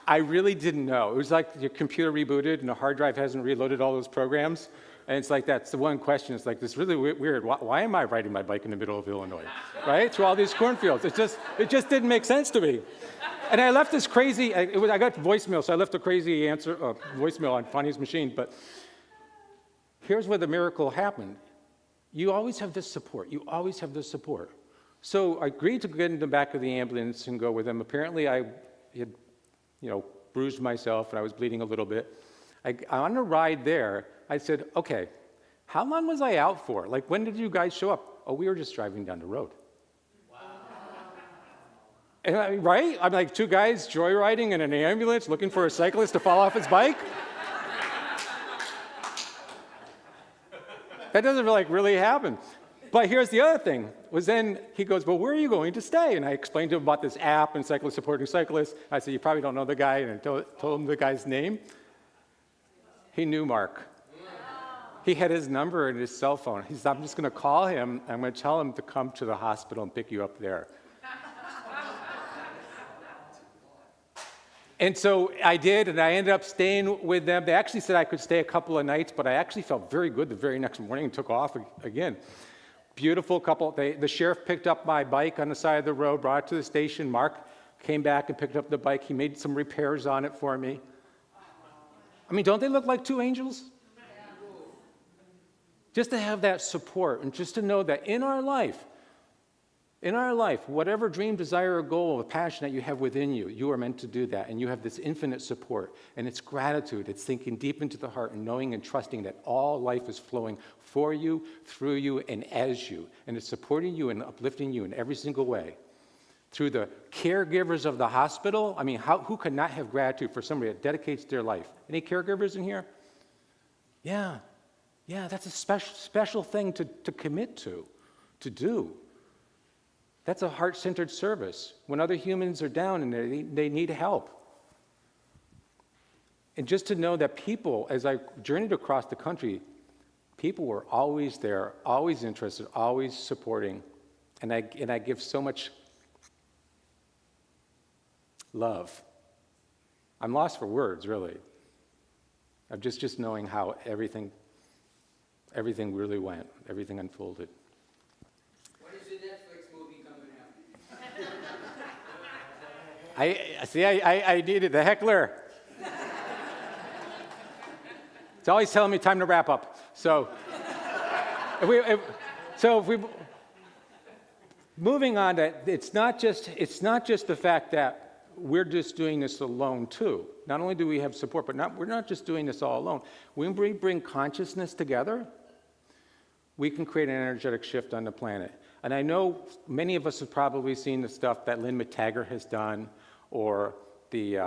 I really didn't know. It was like your computer rebooted and the hard drive hasn't reloaded all those programs. And it's like, that's the one question. It's like, this really weird. Why am I riding my bike in the middle of Illinois, right? Through all these cornfields. It just didn't make sense to me. And I left this crazy, I got voicemail, so I left a crazy voicemail on Fanny's machine. But here's where the miracle happened. You always have this support. You always have this support. So I agreed to get in the back of the ambulance and go with them. Apparently I had, bruised myself and I was bleeding a little bit. On the ride there, I said, okay, how long was I out for? Like, when did you guys show up? Oh, we were just driving down the road. Wow. And right? I'm like, two guys joyriding in an ambulance looking for a cyclist to fall off his bike? That doesn't really happen. But here's the other thing, was then he goes, well, where are you going to stay? And I explained to him about this app and cyclists supporting cyclists. I said, you probably don't know the guy, and I told him the guy's name. He knew Mark. He had his number in his cell phone. He said, I'm just going to call him. I'm going to tell him to come to the hospital and pick you up there. And so I did, and I ended up staying with them. They actually said I could stay a couple of nights, but I actually felt very good the very next morning and took off again. Beautiful couple. The sheriff picked up my bike on the side of the road, brought it to the station. Mark came back and picked up the bike. He made some repairs on it for me. I mean, don't they look like two angels? Just to have that support and just to know that in our life, whatever dream, desire, or goal, or passion that you have within you, you are meant to do that. And you have this infinite support. And it's gratitude. It's thinking deep into the heart and knowing and trusting that all life is flowing for you, through you, and as you. And it's supporting you and uplifting you in every single way. Through the caregivers of the hospital, I mean, who could not have gratitude for somebody that dedicates their life? Any caregivers in here? Yeah, that's a special thing to commit to do. That's a heart-centered service when other humans are down and they need help. And just to know that people, as I journeyed across the country, people were always there, always interested, always supporting. And I give so much love. I'm lost for words, really, of just knowing how everything really went, everything unfolded. When is the Netflix movie coming out? I needed the heckler. It's always telling me time to wrap up. So, moving on, it's not just the fact that we're just doing this alone too. Not only do we have support, but we're not just doing this all alone. When we bring consciousness together, we can create an energetic shift on the planet. And I know many of us have probably seen the stuff that Lynn McTaggart has done, or the,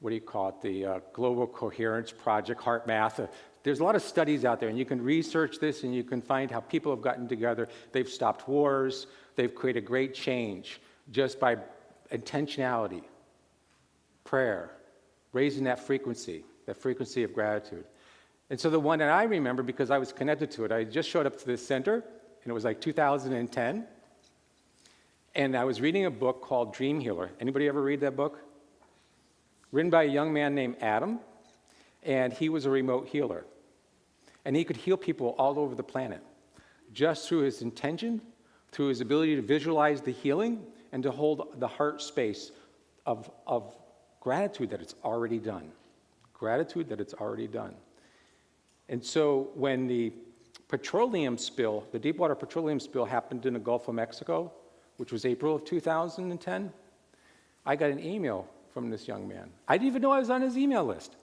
the Global Coherence Project, Heart Math. There's a lot of studies out there, and you can research this, and you can find how people have gotten together. They've stopped wars. They've created great change just by intentionality, prayer, raising that frequency of gratitude. And so the one that I remember, because I was connected to it, I just showed up to this center, and it was like 2010, and I was reading a book called Dream Healer. Anybody ever read that book? Written by a young man named Adam, and he was a remote healer. And he could heal people all over the planet, just through his intention, through his ability to visualize the healing, and to hold the heart space of gratitude that it's already done. Gratitude that it's already done. And so when the petroleum spill, the Deepwater petroleum spill happened in the Gulf of Mexico, which was April of 2010, I got an email from this young man. I didn't even know I was on his email list.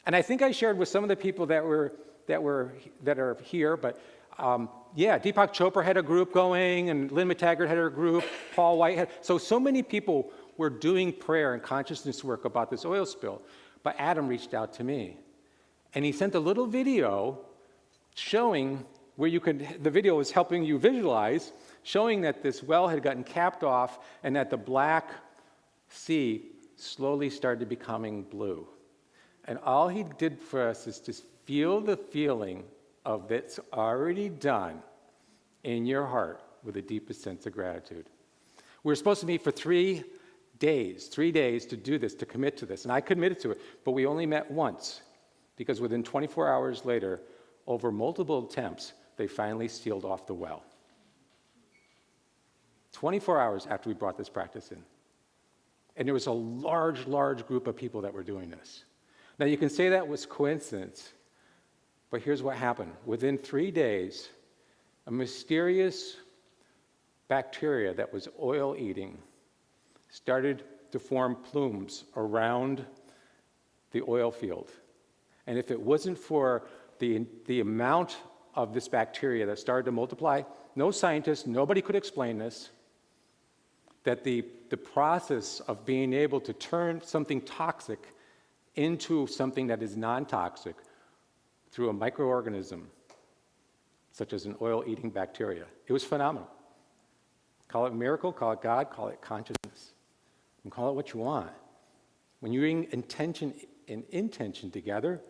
And I think I shared with some of the people that are here, but Deepak Chopra had a group going, and Lynn McTaggart had her group, Paul White had, so many people were doing prayer and consciousness work about this oil spill. But Adam reached out to me, and he sent a little video showing where the video was helping you visualize, showing that this well had gotten capped off and that the Black Sea slowly started becoming blue. And all he did for us is just feel the feeling of it's already done in your heart with the deepest sense of gratitude. We were supposed to meet for 3 days to do this, to commit to this. And I committed to it, but we only met once, because within 24 hours later, over multiple attempts, they finally sealed off the well. 24 hours after we brought this practice in. And there was a large, large group of people that were doing this. Now, you can say that was coincidence, but here's what happened. Within 3 days, a mysterious bacteria that was oil-eating started to form plumes around the oil field. And if it wasn't for the amount of this bacteria that started to multiply, no scientist, nobody could explain this, that the process of being able to turn something toxic into something that is non-toxic through a microorganism, such as an oil-eating bacteria. It was phenomenal. Call it miracle, call it God, call it consciousness. And call it what you want. When you bring intention and intention together,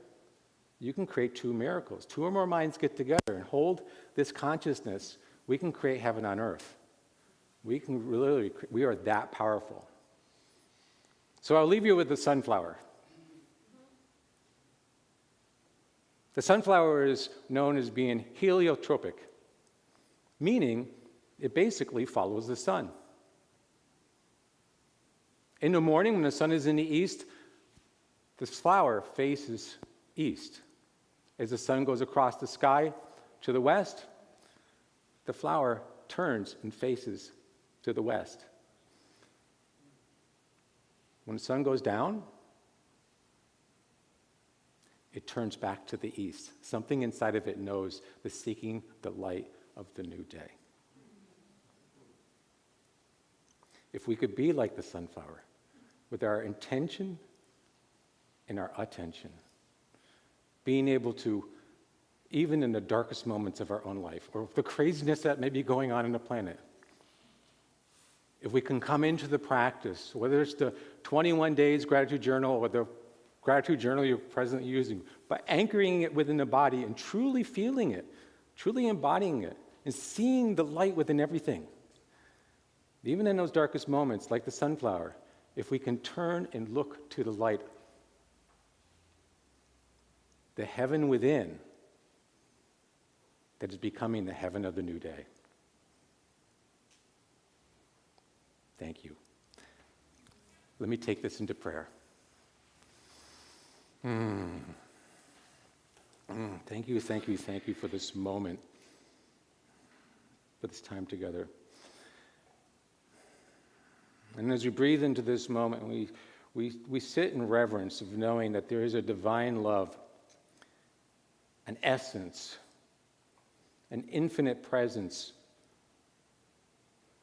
you can create two miracles. Two or more minds get together and hold this consciousness. We can create heaven on earth. We are that powerful. So I'll leave you with the sunflower. The sunflower is known as being heliotropic, meaning it basically follows the sun. In the morning, when the sun is in the east, this flower faces east. As the sun goes across the sky to the west, the flower turns and faces to the west. When the sun goes down, it turns back to the east. Something inside of it knows the seeking the light of the new day. If we could be like the sunflower, with our intention and our attention, being able to, even in the darkest moments of our own life, or the craziness that may be going on in the planet, if we can come into the practice, whether it's the 21 days gratitude journal or the gratitude journal you're presently using, by anchoring it within the body and truly feeling it, truly embodying it, and seeing the light within everything. Even in those darkest moments, like the sunflower, if we can turn and look to the light, the heaven within, that is becoming the heaven of the new day. Thank you. Let me take this into prayer. Thank you for this moment, for this time together. And as we breathe into this moment, we sit in reverence of knowing that there is a divine love, an essence, an infinite presence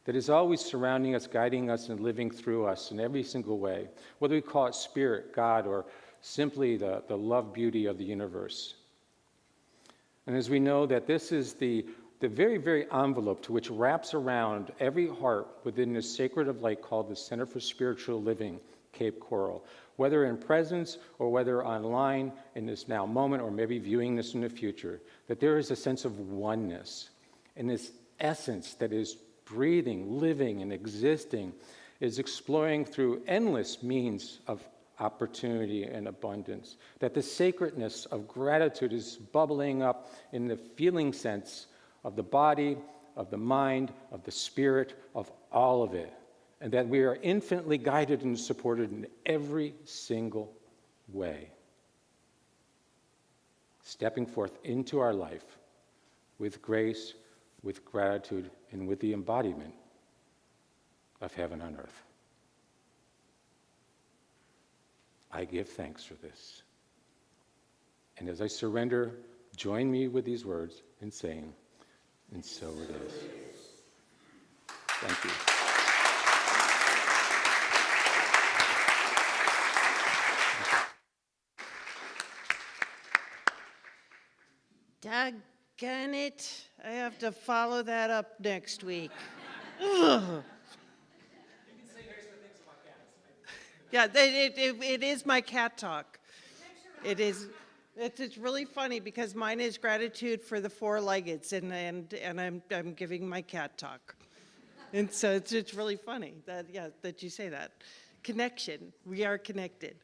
that is always surrounding us, guiding us, and living through us in every single way, whether we call it spirit, God, or simply the love beauty of the universe. And as we know that this is the very, very envelope to which wraps around every heart within this sacred of light called the Center for Spiritual Living, Cape Coral, whether in presence or whether online in this now moment or maybe viewing this in the future, that there is a sense of oneness. And this essence that is breathing, living, and existing is exploring through endless means of opportunity and abundance. That the sacredness of gratitude is bubbling up in the feeling sense of the body, of the mind, of the spirit, of all of it. And that we are infinitely guided and supported in every single way. Stepping forth into our life with grace, with gratitude, and with the embodiment of heaven on earth. I give thanks for this. And as I surrender, join me with these words in saying, and so it is. Thank you. Daggone it. I have to follow that up next week. Ugh. Yeah, it is my cat talk. It is. It's really funny because mine is gratitude for the four-leggeds, and I'm giving my cat talk, and so it's really funny that you say that. Connection. We are connected.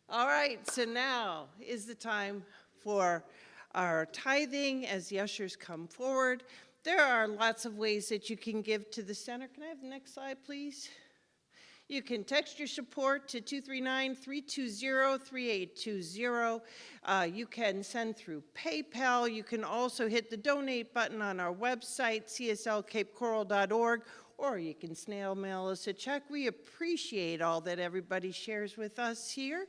All right. So now is the time for our tithing as the ushers come forward. There are lots of ways that you can give to the center. Can I have the next slide, please? You can text your support to 239-320-3820. You can send through PayPal. You can also hit the donate button on our website, cslcapecoral.org, or you can snail mail us a check. We appreciate all that everybody shares with us here.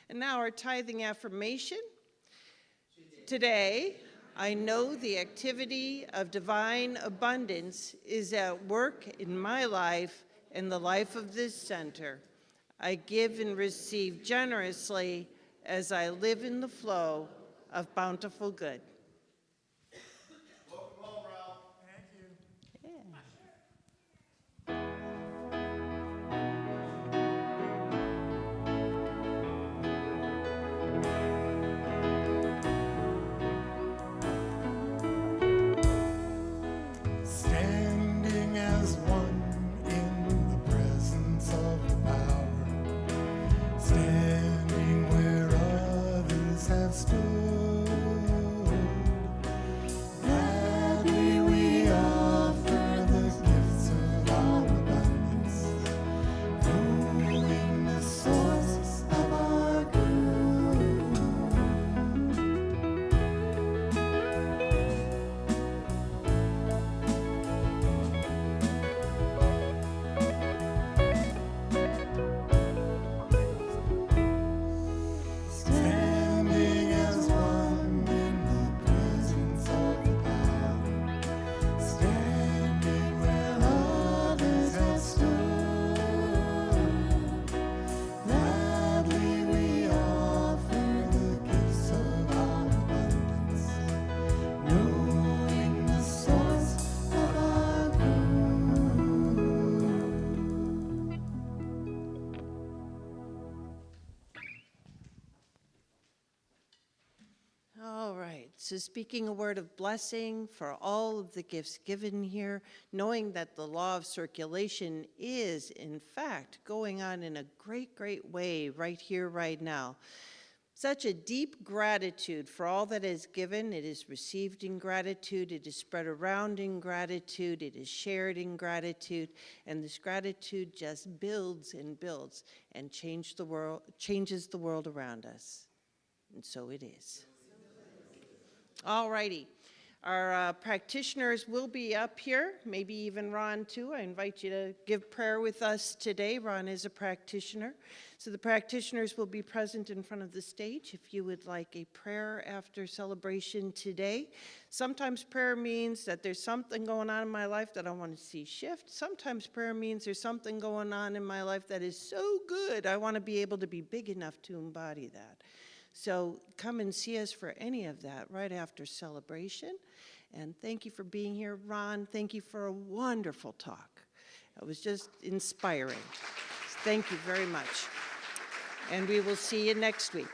And now our tithing affirmation. Today, I know the activity of divine abundance is at work in my life and the life of this center. I give and receive generously as I live in the flow of bountiful good. Welcome home, Ralph. Thank you. Standing as one in the presence of the power, standing where others have stood. Gladly we offer the gifts of our abundance, knowing the source of our good. Standing as one in the presence of the power, standing where others have stood. Gladly we offer the gifts of our abundance, knowing the source of our good. All right, so speaking a word of blessing for all of the gifts given here, knowing that the law of circulation is, in fact, going on in a great, great way right here, right now. Such a deep gratitude for all that is given. It is received in gratitude. It is spread around in gratitude. It is shared in gratitude. And this gratitude just builds and builds and changes the world around us. And so it is. All righty. Our practitioners will be up here, maybe even Ron too. I invite you to give prayer with us today. Ron is a practitioner. So the practitioners will be present in front of the stage if you would like a prayer after celebration today. Sometimes prayer means that there's something going on in my life that I want to see shift. Sometimes prayer means there's something going on in my life that is so good I want to be able to be big enough to embody that. So come and see us for any of that right after celebration. And thank you for being here, Ron. Thank you for a wonderful talk. It was just inspiring. Thank you very much. And we will see you next week.